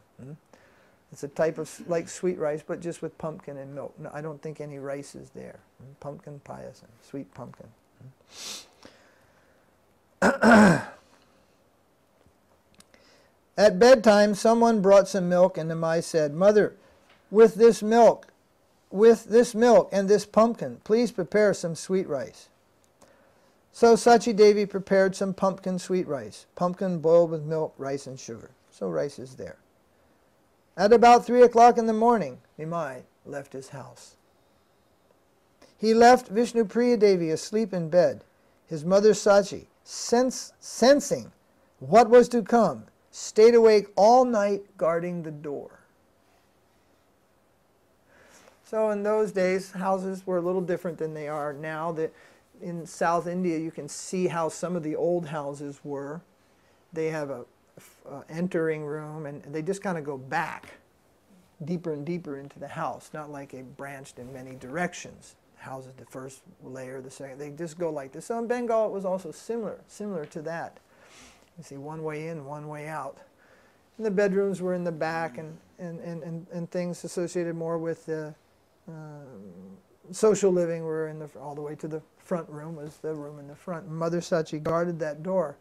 It's a type of like sweet rice, but just with pumpkin and milk. No, I don't think any rice is there. Pumpkin payasam, sweet pumpkin. At bedtime, someone brought some milk, and Nimai said, Mother, with this milk and this pumpkin, please prepare some sweet rice. So Sachi Devi prepared some pumpkin sweet rice, pumpkin boiled with milk, rice, and sugar. So rice is there. At about 3 o'clock in the morning, Nimai left his house. He left Vishnu Priya Devi asleep in bed. His mother Sachi, sensing what was to come, stayed awake all night guarding the door. So in those days, houses were a little different than they are now. In South India, you can see how some of the old houses were. They have a entering room, and they just kind of go back deeper and deeper into the house, not like a branched in many directions. Houses, the first layer, the second, they just go like this. So in Bengal, it was also similar to that. You see one way in, one way out. And the bedrooms were in the back, and things associated more with social living were in all the way to the front room was the room in the front. Mother Sachi guarded that door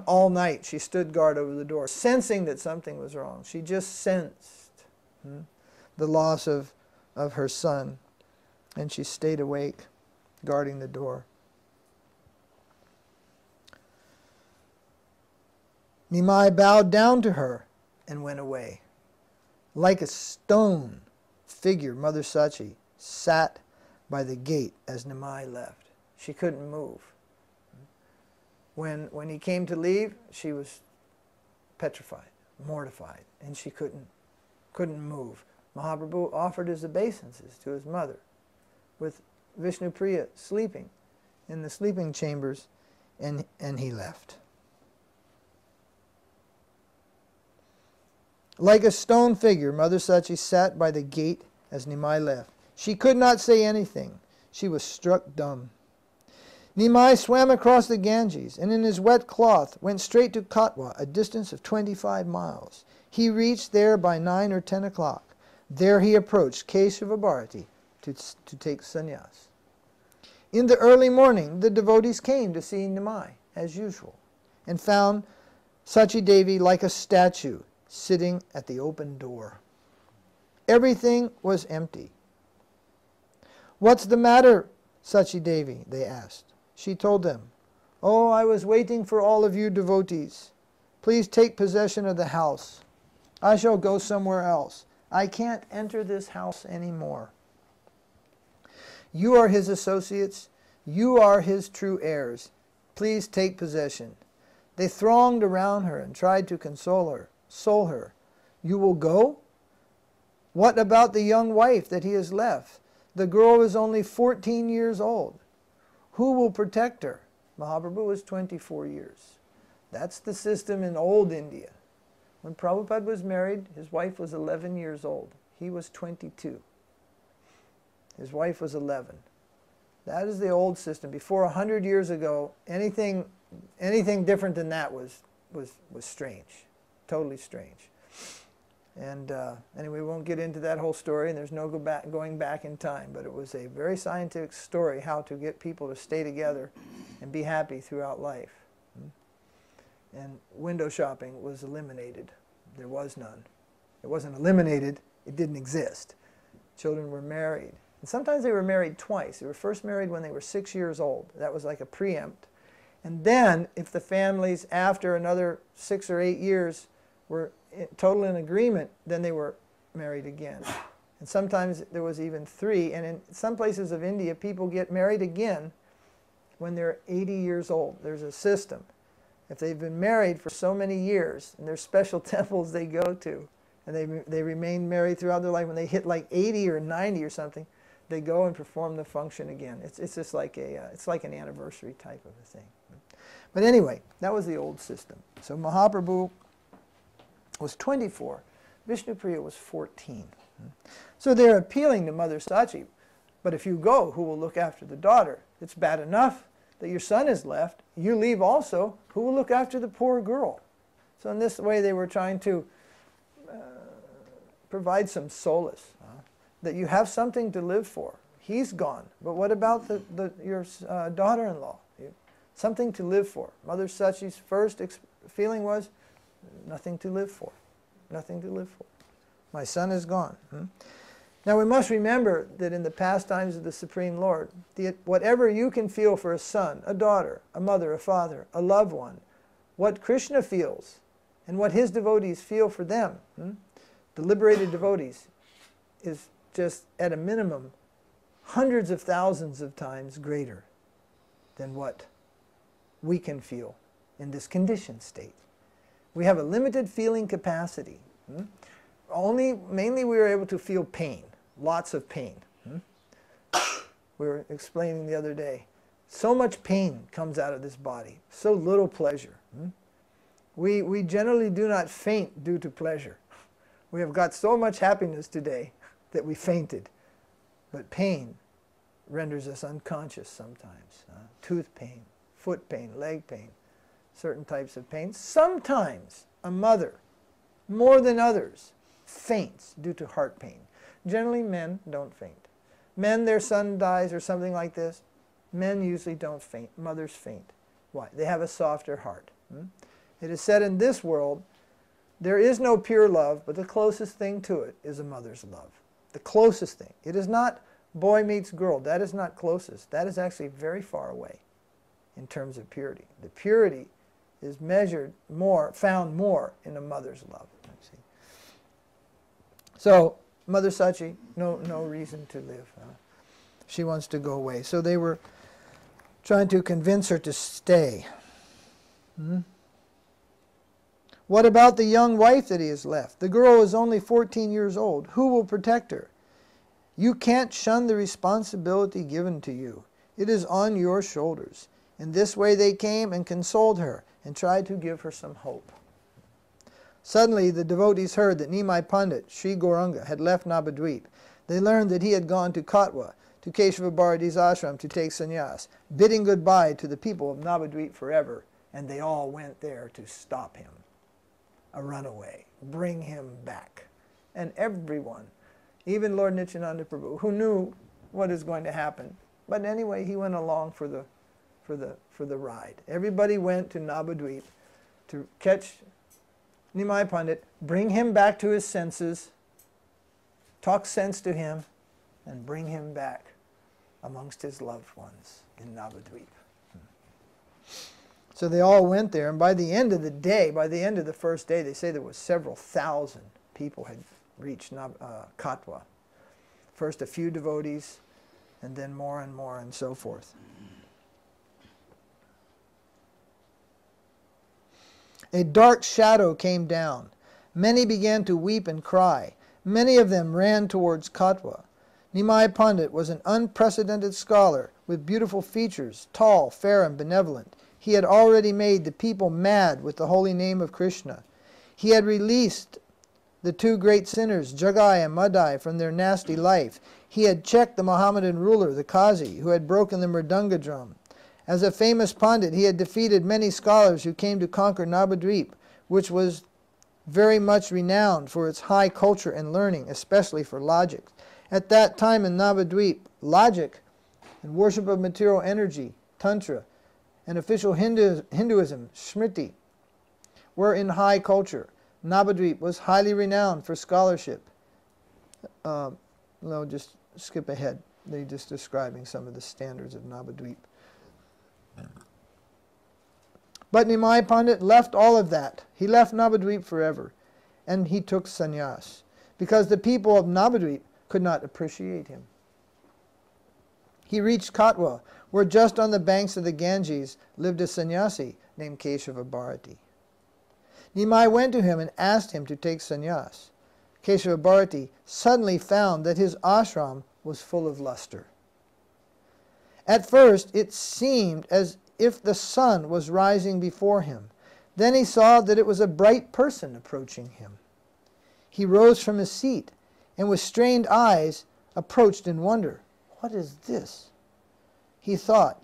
all night. She stood guard over the door, sensing that something was wrong. She just sensed the loss of her son, and she stayed awake, guarding the door. Nimai bowed down to her and went away. Like a stone figure, Mother Sachi sat by the gate as Nimai left. She couldn't move. When he came to leave, she was petrified, mortified, and she couldn't move. Mahaprabhu offered his obeisances to his mother, with Vishnu Priya sleeping in the sleeping chambers, and he left. Like a stone figure, Mother Sachi sat by the gate as Nimai left. She could not say anything. She was struck dumb. Nimai swam across the Ganges, and in his wet cloth went straight to Katwa, a distance of 25 miles. He reached there by 9 or 10 o'clock. There he approached Keshava Bharati to take sannyas. In the early morning, the devotees came to see Nimai, as usual, and found Sachi Devi like a statue, sitting at the open door. Everything was empty. What's the matter, Sachi Devi? They asked. She told them, Oh, I was waiting for all of you devotees. Please take possession of the house. I shall go somewhere else. I can't enter this house anymore. You are his associates. You are his true heirs. Please take possession. They thronged around her and tried to console her. You will go? What about the young wife that he has left? The girl is only 14 years old. Who will protect her? Mahaprabhu was 24 years. That's the system in old India. When Prabhupada was married, his wife was 11 years old. He was 22. His wife was 11. That is the old system. Before 100 years ago, anything different than that was strange, totally strange. And anyway, we won't get into that whole story, and there's no going back in time, but it was a very scientific story how to get people to stay together and be happy throughout life. And window shopping was eliminated. There was none. It wasn't eliminated, it didn't exist. Children were married. And sometimes they were married twice. They were first married when they were 6 years old. That was like a preempt. And then, if the families, after another 6 or 8 years, were total in agreement, then they were married again. And sometimes there was even 3. And in some places of India, people get married again when they're 80 years old. There's a system. If they've been married for so many years, and there's special temples they go to, and they remain married throughout their life, when they hit like 80 or 90 or something, they go and perform the function again. It's just like it's like an anniversary type of a thing. But anyway, that was the old system. So Mahaprabhu was 24. Vishnupriya was 14. So they're appealing to Mother Sachi. But if you go, who will look after the daughter? It's bad enough that your son is left. You leave also. Who will look after the poor girl? So in this way, they were trying to provide some solace, that you have something to live for. He's gone. But what about your daughter-in-law? Something to live for. Mother Sachi's first feeling was, nothing to live for. Nothing to live for. My son is gone. Now we must remember that in the pastimes of the Supreme Lord, whatever you can feel for a son, a daughter, a mother, a father, a loved one, what Krishna feels and what his devotees feel for them, the liberated devotees, is just at a minimum hundreds of thousands of times greater than what we can feel in this conditioned state. We have a limited feeling capacity. Mainly we are able to feel pain, lots of pain. We were explaining the other day, so much pain comes out of this body, so little pleasure. We generally do not faint due to pleasure. We have got so much happiness today that we fainted. But pain renders us unconscious sometimes. Tooth pain, foot pain, leg pain, certain types of pain. Sometimes a mother, more than others, faints due to heart pain. Generally men don't faint. Men, their son dies or something like this, men usually don't faint. Mothers faint. Why? They have a softer heart. It is said in this world, there is no pure love, but the closest thing to it is a mother's love. The closest thing. It is not boy meets girl. That is not closest. That is actually very far away in terms of purity. The purity is measured more, found more in a mother's love. See. So, Mother Sachi, no reason to live. She wants to go away. So they were trying to convince her to stay. What about the young wife that he has left? The girl is only 14 years old. Who will protect her? You can't shun the responsibility given to you. It is on your shoulders. In this way they came and consoled her and tried to give her some hope. Suddenly the devotees heard that Nimai Pandit, Sri Gauranga, had left Navadvip. They learned that he had gone to Katwa, to Keshava Bharati's ashram to take sannyas, bidding goodbye to the people of Navadvip forever, and they all went there to stop him. A runaway, bring him back. And everyone, even Lord Nityananda Prabhu, who knew what is going to happen, but anyway, he went along for the ride. Everybody went to Navadvip to catch Nimai Pandit, bring him back to his senses, talk sense to him, and bring him back amongst his loved ones in Navadvip. So they all went there, and by the end of the day, by the end of the first day, they say there was several thousand people had reached Katwa. First a few devotees, and then more and so forth. A dark shadow came down. Many began to weep and cry. Many of them ran towards Katwa. Nimai Pandit was an unprecedented scholar with beautiful features, tall, fair, and benevolent. He had already made the people mad with the holy name of Krishna. He had released the two great sinners, Jagai and Madai, from their nasty life. He had checked the Mohammedan ruler, the Qazi, who had broken the mridanga drum. As a famous Pandit, he had defeated many scholars who came to conquer Navadvip, which was very much renowned for its high culture and learning, especially for logic. At that time in Navadvip, logic and worship of material energy, Tantra, and official Hinduism, Smriti, were in high culture. Navadvip was highly renowned for scholarship. No, just skip ahead. They're just describing some of the standards of Navadvip. But Nimai Pandit left all of that. He left Navadvip forever, and he took sannyas, because the people of Navadvip could not appreciate him. He reached Katwa, where just on the banks of the Ganges lived a sannyasi named Keshava Bharati. Nimai went to him and asked him to take sannyas. Keshava Bharati suddenly found that his ashram was full of luster. At first it seemed as if the sun was rising before him. Then he saw that it was a bright person approaching him. He rose from his seat and with strained eyes approached in wonder. What is this? He thought.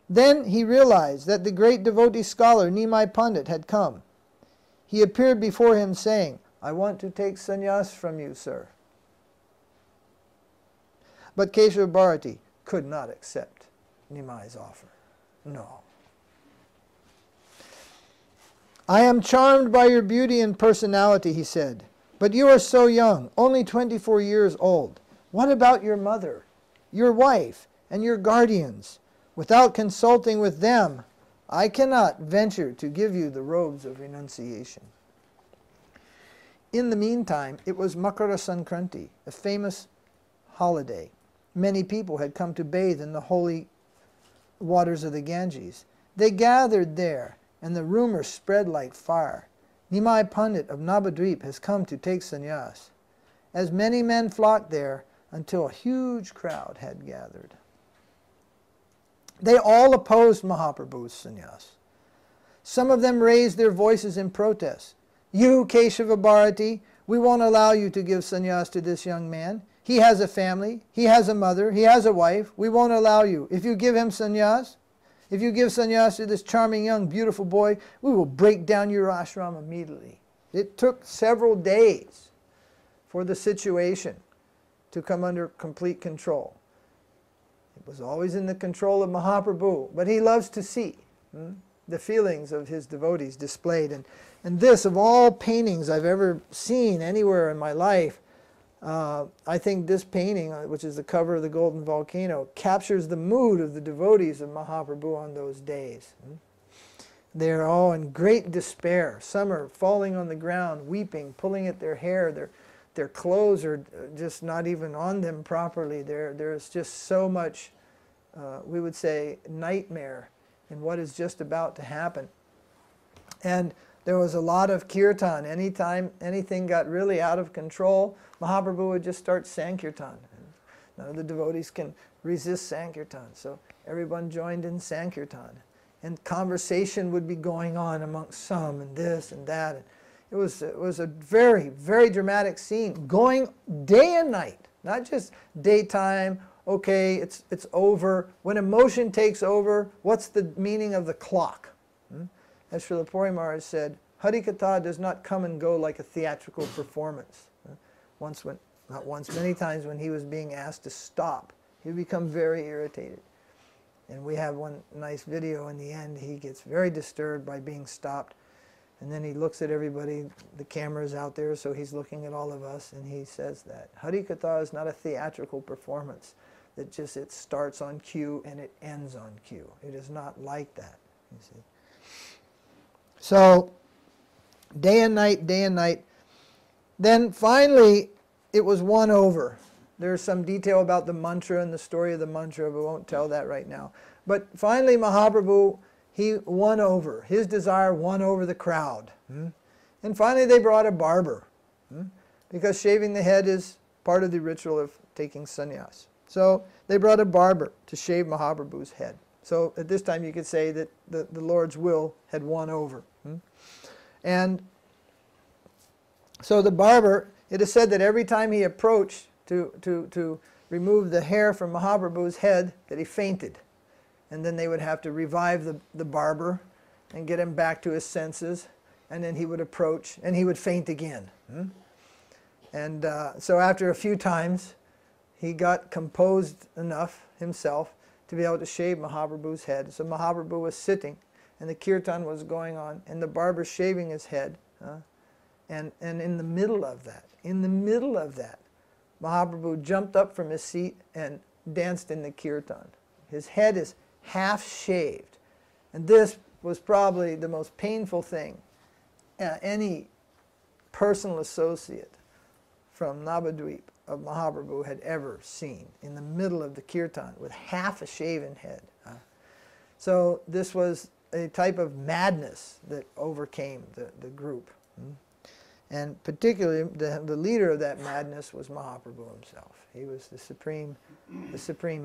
Then he realized that the great devotee scholar Nimai Pandit had come. He appeared before him saying, "I want to take sannyas from you, sir." But Keshava Bharati could not accept Nimai's offer. No. "I am charmed by your beauty and personality," he said, "but you are so young, only 24 years old. What about your mother, your wife, and your guardians? Without consulting with them, I cannot venture to give you the robes of renunciation." In the meantime, it was Makara Sankranti, a famous holiday. Many people had come to bathe in the holy waters of the Ganges. They gathered there, and the rumor spread like fire. Nimai Pandit of Navadvip has come to take sannyas. As many men flocked there until a huge crowd had gathered. They all opposed Mahaprabhu's sannyas. Some of them raised their voices in protest. "You, Keshava Bharati, we won't allow you to give sannyas to this young man. He has a family, he has a mother, he has a wife. We won't allow you. If you give him sannyas, if you give sannyas to this charming young beautiful boy, we will break down your ashram immediately." It took several days for the situation to come under complete control. It was always in the control of Mahaprabhu, but he loves to see the feelings of his devotees displayed. And this, of all paintings I've ever seen anywhere in my life, I think this painting, which is the cover of the Golden Volcano, captures the mood of the devotees of Mahaprabhu on those days. They're all in great despair. Some are falling on the ground, weeping, pulling at their hair. Their clothes are just not even on them properly. There's just so much, we would say, nightmare in what is just about to happen. And there was a lot of kirtan. Anytime anything got really out of control, Mahaprabhu would just start Sankirtan. None of the devotees can resist Sankirtan, so everyone joined in Sankirtan. And conversation would be going on amongst some, and this and that. It was a very, very dramatic scene, going day and night, not just daytime, okay, it's over. When emotion takes over, what's the meaning of the clock? As Srila Puri Maharaj said, Harikatha does not come and go like a theatrical performance. Many times when he was being asked to stop, he would become very irritated. And we have one nice video in the end. He gets very disturbed by being stopped. And then he looks at everybody, the camera's out there, so he's looking at all of us, and he says that Harikatha is not a theatrical performance. It starts on cue and it ends on cue. It is not like that, you see. So, day and night, day and night. Then finally, it was won over. There's some detail about the mantra and the story of the mantra, but we won't tell that right now. But finally, Mahaprabhu, he won over. His desire won over the crowd. And finally, they brought a barber, because shaving the head is part of the ritual of taking sannyas. So they brought a barber to shave Mahaprabhu's head. So at this time, you could say that the Lord's will had won over. And So the barber, it is said that every time he approached to remove the hair from Mahaprabhu's head, that he fainted. And then they would have to revive the barber and get him back to his senses. And then he would approach, and he would faint again. And so after a few times, he got composed enough himself to be able to shave Mahaprabhu's head. So Mahaprabhu was sitting, and the kirtan was going on, and the barber shaving his head. And in the middle of that, Mahaprabhu jumped up from his seat and danced in the kirtan. His head is half shaved. And this was probably the most painful thing any personal associate from Navadvip of Mahaprabhu had ever seen, in the middle of the kirtan with half a shaven head. So this was a type of madness that overcame the group. And particularly the leader of that madness was Mahaprabhu himself. He was the supreme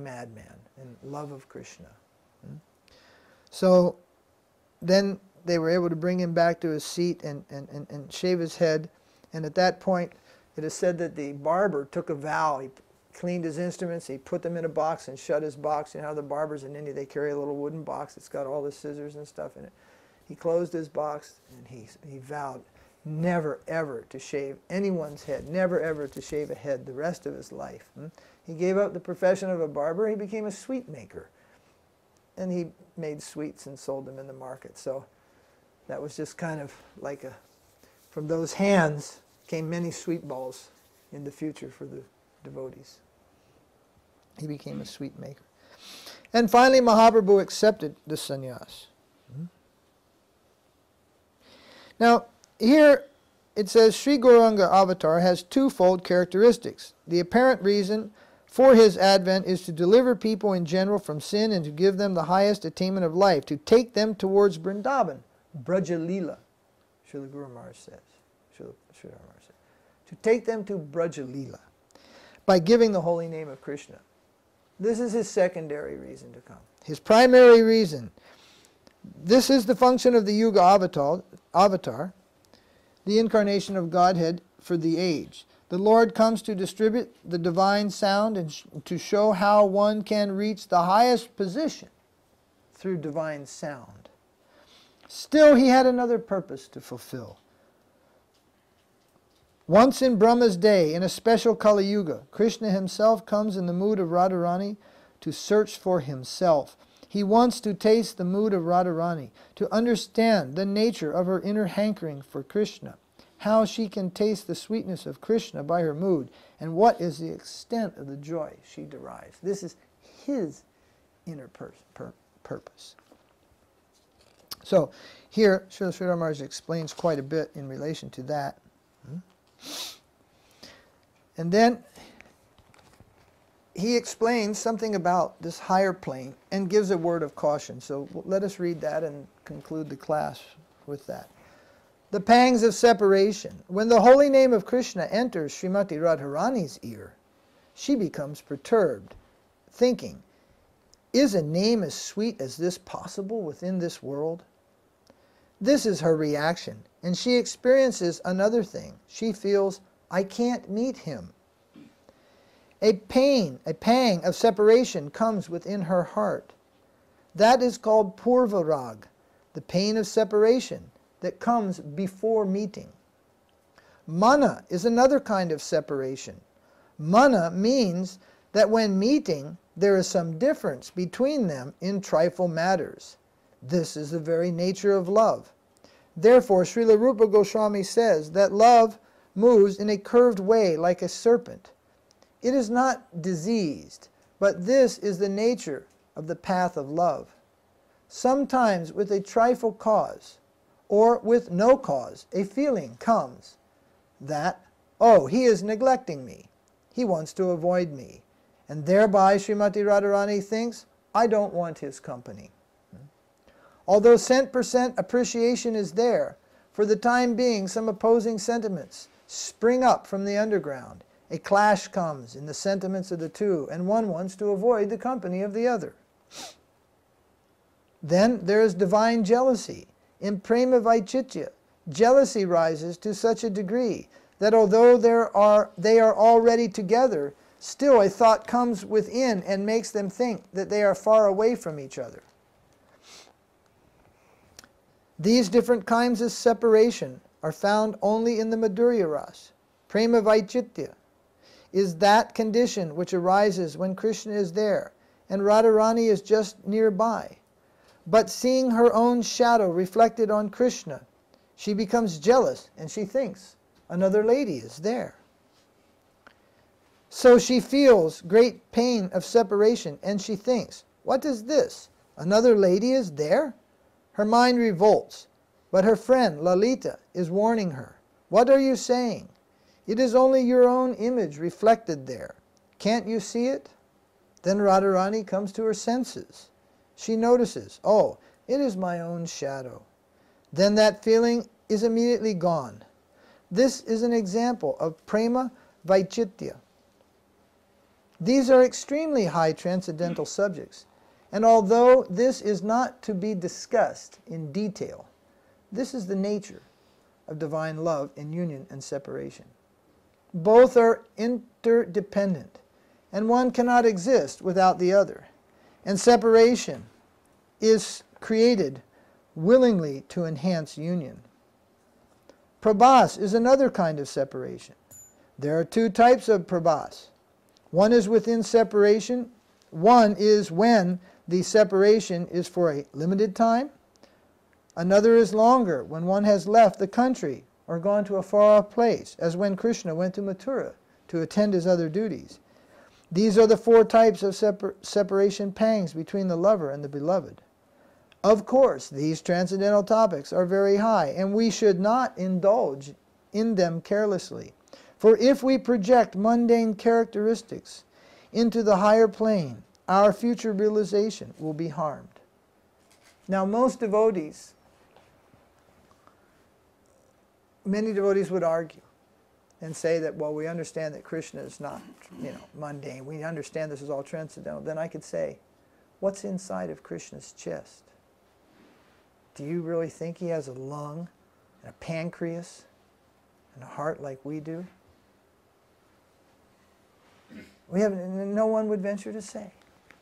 madman in love of Krishna. So then they were able to bring him back to his seat and shave his head. And at that point, it is said that the barber took a vow. He cleaned his instruments, he put them in a box and shut his box. You know how the barbers in India, they carry a little wooden box that's got all the scissors and stuff in it. He closed his box and he vowed never ever to shave anyone's head, never ever to shave a head the rest of his life. He gave up the profession of a barber, he became a sweet maker. And he made sweets and sold them in the market. So that was just kind of like from those hands came many sweet balls in the future for the devotees. He became a sweet maker. And finally Mahaprabhu accepted the sannyas. Now, here it says Sri Gauranga Avatar has twofold characteristics. The apparent reason for his advent is to deliver people in general from sin and to give them the highest attainment of life, to take them towards Vrindavan, Brajalila, Srila Guru Maharaj says. To take them to Brajalila by giving the holy name of Krishna. This is his secondary reason to come. His primary reason, this is the function of the Yuga Avatar, the incarnation of Godhead for the age. The Lord comes to distribute the divine sound and to show how one can reach the highest position through divine sound. Still, he had another purpose to fulfill. Once in Brahma's day, in a special Kali Yuga, Krishna himself comes in the mood of Radharani to search for himself. He wants to taste the mood of Radharani, to understand the nature of her inner hankering for Krishna, how she can taste the sweetness of Krishna by her mood, and what is the extent of the joy she derives. This is his inner purpose. So here, Srila Sridhar Maharaj explains quite a bit in relation to that. And then he explains something about this higher plane and gives a word of caution. So let us read that and conclude the class with that. The pangs of separation. When the holy name of Krishna enters Srimati Radharani's ear, she becomes perturbed, thinking, is a name as sweet as this possible within this world? This is her reaction, and she experiences another thing. She feels, I can't meet him. A pang of separation comes within her heart. That is called purvarag, the pain of separation that comes before meeting. Mana is another kind of separation. Mana means that when meeting, there is some difference between them in trifle matters. This is the very nature of love. Therefore, Srila Rupa Goswami says that love moves in a curved way like a serpent. It is not diseased, but this is the nature of the path of love. Sometimes with a trifle cause, or with no cause, a feeling comes that, oh, he is neglecting me. He wants to avoid me. And thereby Srimati Radharani thinks, I don't want his company. Although cent% appreciation is there, for the time being some opposing sentiments spring up from the underground. A clash comes in the sentiments of the two, and one wants to avoid the company of the other. Then there is divine jealousy. In prema vaichitya, jealousy rises to such a degree that although they are already together, still a thought comes within and makes them think that they are far away from each other. These different kinds of separation are found only in the Madhurya Ras. Prema Vaichitya is that condition which arises when Krishna is there and Radharani is just nearby. But seeing her own shadow reflected on Krishna, she becomes jealous and she thinks another lady is there. So she feels great pain of separation and she thinks, what is this? Another lady is there? Her mind revolts, but her friend Lalita is warning her. What are you saying? It is only your own image reflected there. Can't you see it? Then Radharani comes to her senses. She notices, oh, it is my own shadow. Then that feeling is immediately gone. This is an example of prema vaichitya. These are extremely high transcendental subjects, and although this is not to be discussed in detail, this is the nature of divine love in union and separation. Both are interdependent, and one cannot exist without the other. And separation is created willingly to enhance union. Prabhas is another kind of separation. There are two types of prabhas. One is within separation. One is when the separation is for a limited time. Another is longer, when one has left the country or gone to a far-off place, as when Krishna went to Mathura to attend his other duties. These are the four types of separation pangs between the lover and the beloved. Of course, these transcendental topics are very high, and we should not indulge in them carelessly. For if we project mundane characteristics into the higher plane, our future realization will be harmed. Now, many devotees would argue and say that, well, we understand that Krishna is not, mundane. We understand this is all transcendental. Then I could say, what's inside of Krishna's chest? Do you really think he has a lung and a pancreas and a heart like we do? No one would venture to say.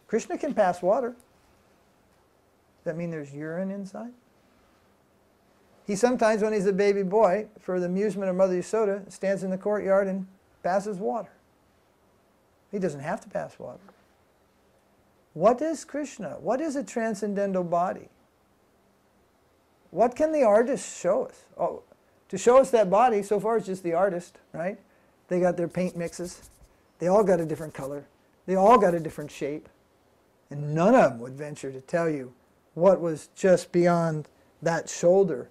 Krishna can pass water. Does that mean there's urine inside? He sometimes, when he's a baby boy, for the amusement of Mother Yasoda, stands in the courtyard and passes water. He doesn't have to pass water. What is Krishna? What is a transcendental body? What can the artist show us? Oh, to show us that body, so far it's just the artist, right? They got their paint mixes. They all got a different color. They all got a different shape. And none of them would venture to tell you what was just beyond that shoulder.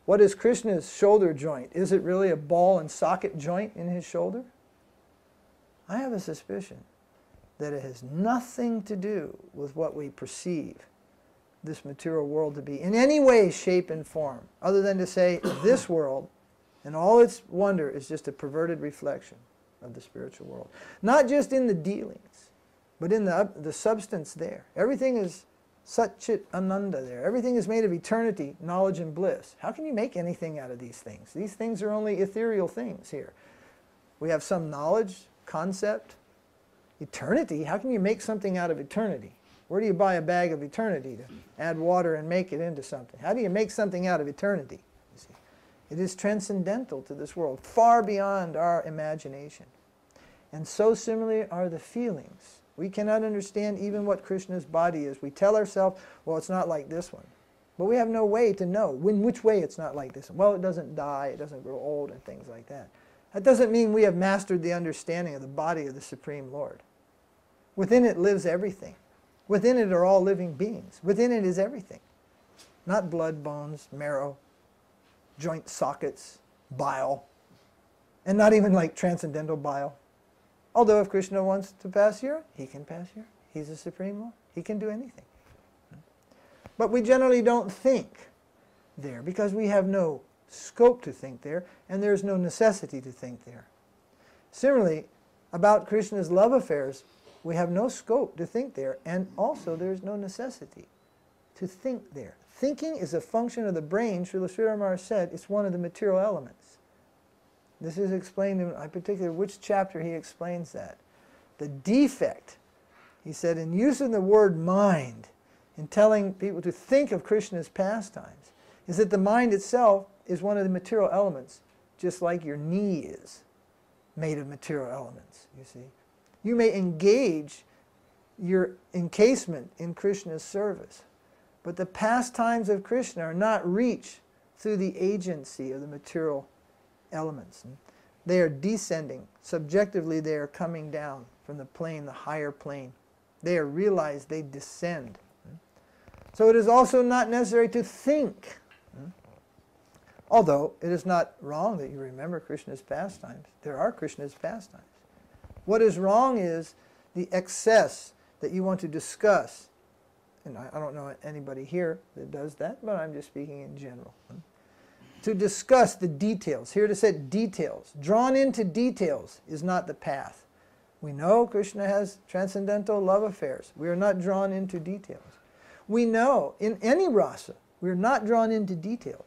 What is Krishna's shoulder joint? Is it really a ball and socket joint in his shoulder? I have a suspicion that it has nothing to do with what we perceive this material world to be in any way, shape, and form, other than to say this world and all its wonder is just a perverted reflection of the spiritual world. Not just in the dealings, but in the substance there. Everything is Satchit Ananda there. Everything is made of eternity, knowledge, and bliss. How can you make anything out of these things? These things are only ethereal things here. We have some knowledge, concept. Eternity? How can you make something out of eternity? Where do you buy a bag of eternity to add water and make it into something? How do you make something out of eternity? You see, it is transcendental to this world, far beyond our imagination. And so similarly are the feelings. We cannot understand even what Krishna's body is. We tell ourselves, well, it's not like this one. But we have no way to know in which way it's not like this one. Well, it doesn't die, it doesn't grow old, and things like that. That doesn't mean we have mastered the understanding of the body of the Supreme Lord. Within it lives everything. Within it are all living beings. Within it is everything. Not blood, bones, marrow, joint sockets, bile, and not even like transcendental bile. Although if Krishna wants to pass here, he can pass here. He's the Supreme Lord. He can do anything. But we generally don't think there because we have no scope to think there, and there's no necessity to think there. Similarly, about Krishna's love affairs, we have no scope to think there, and also there's no necessity to think there. Thinking is a function of the brain. Srila Sridhar Maharaj said it's one of the material elements. This is explained in, I particularly, which chapter he explains that. The defect, he said, in using the word mind, in telling people to think of Krishna's pastimes, is that the mind itself is one of the material elements, just like your knee is made of material elements, you see. You may engage your encasement in Krishna's service, but the pastimes of Krishna are not reached through the agency of the material elements. They are descending. Subjectively, they are coming down from the plane, the higher plane. They are realized, they descend. So it is also not necessary to think. Although it is not wrong that you remember Krishna's pastimes. There are Krishna's pastimes. What is wrong is the excess that you want to discuss. And I don't know anybody here that does that, but I'm just speaking in general. To discuss the details. Here to set details. Drawn into details is not the path. We know Krishna has transcendental love affairs. We are not drawn into details. We know in any rasa, we are not drawn into details.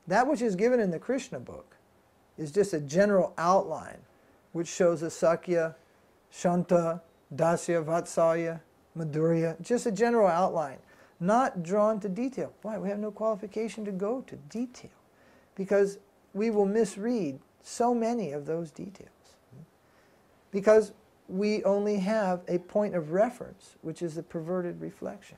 That which is given in the Krishna book is just a general outline which shows a Sakya, Shanta, Dasya, Vatsalya, Madhurya, just a general outline, not drawn to detail. Why? We have no qualification to go to detail because we will misread so many of those details. Because we only have a point of reference, which is the perverted reflection.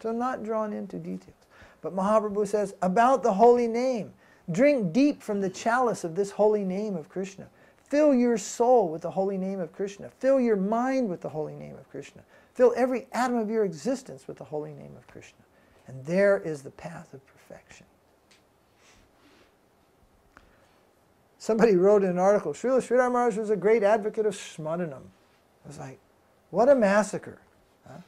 So not drawn into details. But Mahaprabhu says, about the holy name, drink deep from the chalice of this holy name of Krishna. Fill your soul with the holy name of Krishna. Fill your mind with the holy name of Krishna. Fill every atom of your existence with the holy name of Krishna. And there is the path of perfection. Somebody wrote in an article, Srila Sridhar Maharaj was a great advocate of Smaranam. I was like, what a massacre. Huh?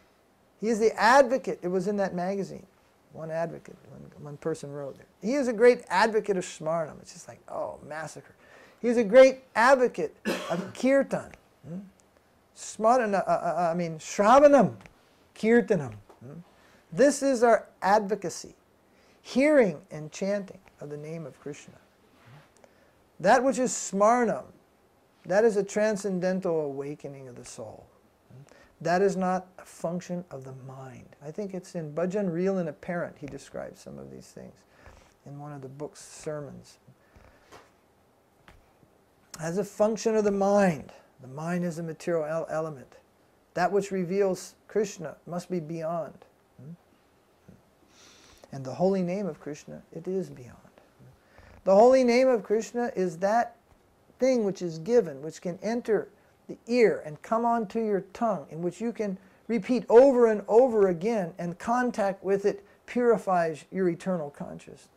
He is the advocate. It was in that magazine. One advocate, one person wrote there. He is a great advocate of Smaranam. It's just like, oh, massacre. He is a great advocate of Kirtan. Shravanam, Kirtanam. This is our advocacy. Hearing and chanting of the name of Krishna. That which is Smaranam, that is a transcendental awakening of the soul. That is not a function of the mind. I think it's in Bhajan Real and Apparent he describes some of these things in one of the book's sermons. As a function of the mind is a material element. That which reveals Krishna must be beyond. And the holy name of Krishna, it is beyond. The holy name of Krishna is that thing which is given, which can enter the ear and come onto your tongue, in which you can repeat over and over again, and contact with it purifies your eternal consciousness.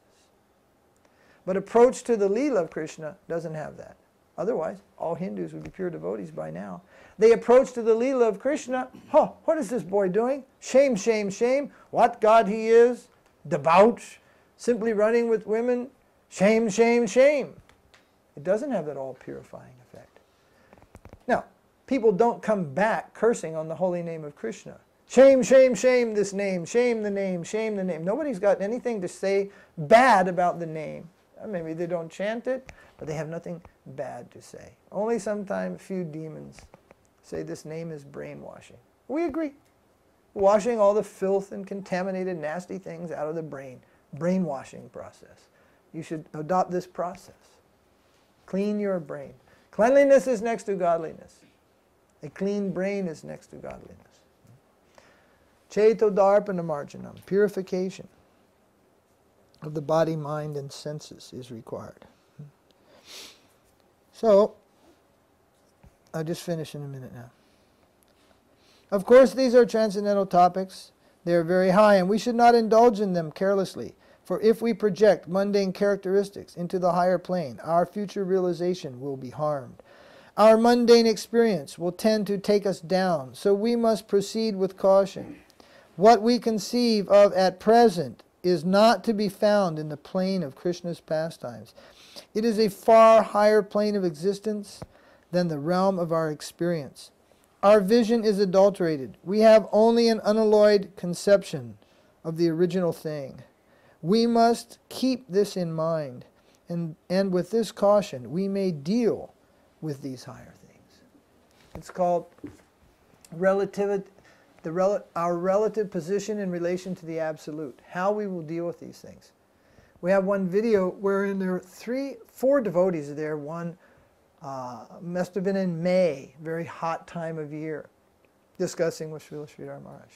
But approach to the Leela of Krishna doesn't have that. Otherwise, all Hindus would be pure devotees by now. They approach to the Leela of Krishna, oh, what is this boy doing? Shame, shame, shame. What God he is? Debauch, simply running with women. Shame, shame, shame. It doesn't have that all-purifying effect. Now, people don't come back cursing on the holy name of Krishna. Shame, shame, shame this name. Shame the name, shame the name. Nobody's got anything to say bad about the name. Maybe they don't chant it, but they have nothing bad to say. Only sometimes a few demons say this name is brainwashing. We agree. Washing all the filth and contaminated nasty things out of the brain. Brainwashing process. You should adopt this process. Clean your brain. Cleanliness is next to godliness. A clean brain is next to godliness. Cheto darpana marjanam, purification of the body, mind, and senses is required. So, I'll just finish in a minute now. Of course, these are transcendental topics. They are very high, and we should not indulge in them carelessly. For if we project mundane characteristics into the higher plane, our future realization will be harmed. Our mundane experience will tend to take us down, so we must proceed with caution. What we conceive of at present is not to be found in the plane of Krishna's pastimes. It is a far higher plane of existence than the realm of our experience. Our vision is adulterated. We have only an unalloyed conception of the original thing. We must keep this in mind and with this caution, we may deal with these higher things. It's called our relative position in relation to the absolute, how we will deal with these things. We have one video wherein there are 4 devotees there. One must have been in May, very hot time of year, discussing with Srila Sridhar Maharaj.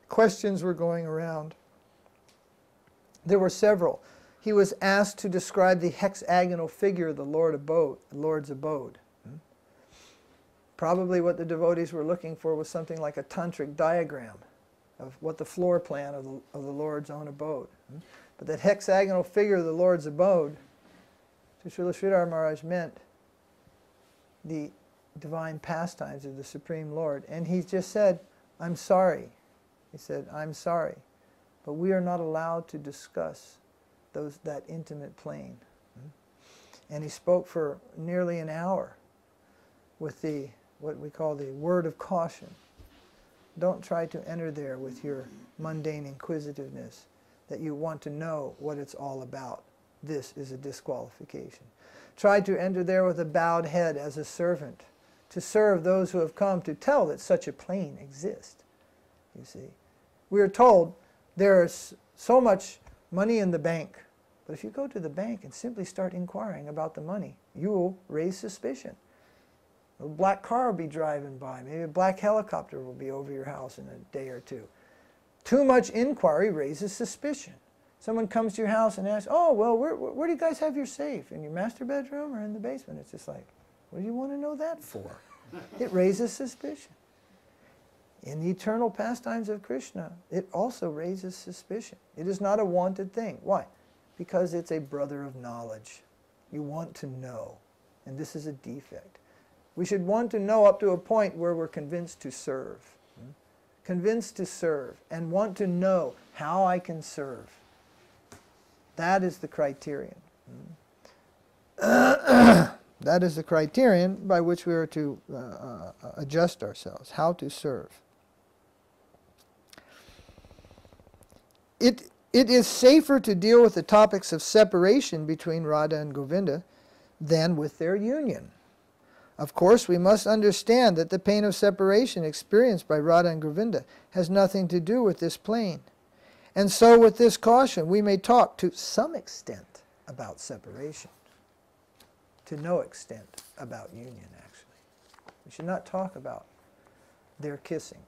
Questions were going around. There were several. He was asked to describe the hexagonal figure of the Lord's abode. Probably what the devotees were looking for was something like a tantric diagram of what the floor plan of the Lord's own abode. But that hexagonal figure of the Lord's abode, to Srila Sridhar Maharaj, meant the divine pastimes of the Supreme Lord. And he just said, I'm sorry. He said, I'm sorry, but we are not allowed to discuss that intimate plane. And he spoke for nearly an hour with what we call the word of caution. Don't try to enter there with your mundane inquisitiveness, that you want to know what it's all about. This is a disqualification. Try to enter there with a bowed head as a servant, to serve those who have come to tell that such a plane exists. You see, we are told there is so much money in the bank, but if you go to the bank and simply start inquiring about the money, you will raise suspicion. A black car will be driving by, maybe a black helicopter will be over your house in a day or two. Too much inquiry raises suspicion. Someone comes to your house and asks, oh, well, where do you guys have your safe? In your master bedroom or in the basement? It's just like, what do you want to know that for? It raises suspicion. In the eternal pastimes of Krishna, it also raises suspicion. It is not a wanted thing. Why? Because it's a brother of knowledge. You want to know, and this is a defect. We should want to know up to a point where we're convinced to serve. Convinced to serve, and want to know how I can serve. That is the criterion. That is the criterion by which we are to adjust ourselves, how to serve. It is safer to deal with the topics of separation between Radha and Govinda than with their union. Of course, we must understand that the pain of separation experienced by Radha and Govinda has nothing to do with this plane. And so with this caution, we may talk to some extent about separation, to no extent about union, actually. We should not talk about their kissing.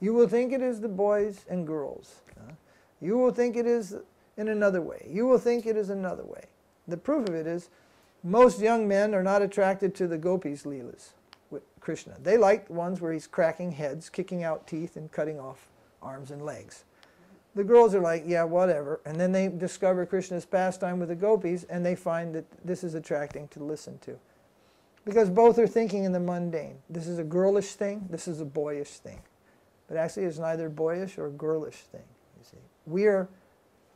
You will think it is the boys and girls. You will think it is in another way. You will think it is another way. The proof of it is, most young men are not attracted to the gopis' leelas with Krishna. They like the ones where he's cracking heads, kicking out teeth, and cutting off arms and legs. The girls are like, yeah, whatever. And then they discover Krishna's pastime with the gopis, and they find that this is attracting to listen to. Because both are thinking in the mundane. This is a girlish thing, this is a boyish thing. But actually it's neither boyish or girlish thing, you see. We are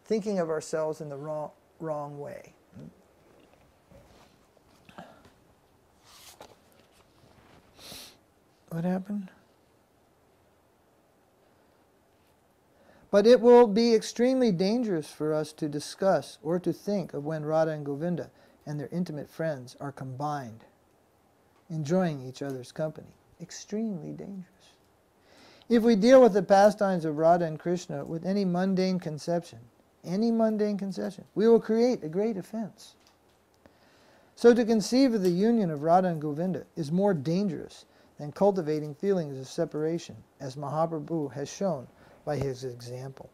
thinking of ourselves in the wrong way. What happened? But it will be extremely dangerous for us to discuss or to think of when Radha and Govinda and their intimate friends are combined, enjoying each other's company. Extremely dangerous. If we deal with the pastimes of Radha and Krishna with any mundane conception, we will create a great offense. So to conceive of the union of Radha and Govinda is more dangerous than cultivating feelings of separation, as Mahaprabhu has shown by his example.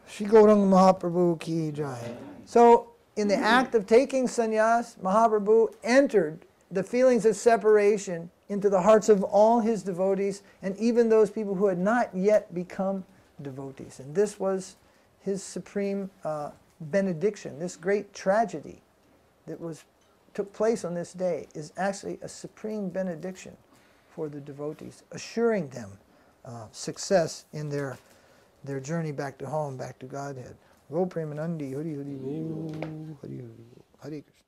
Shri Gauranga Mahaprabhu ki jai. So, in the act of taking sannyas, Mahaprabhu entered the feelings of separation into the hearts of all his devotees, and even those people who had not yet become devotees. And this was his supreme benediction. This great tragedy that took place on this day is actually a supreme benediction for the devotees, assuring them success in their journey back to home, back to Godhead. Go Premanandi, Hari Hari Bo, Hari Hari Bo, Hare Krishna.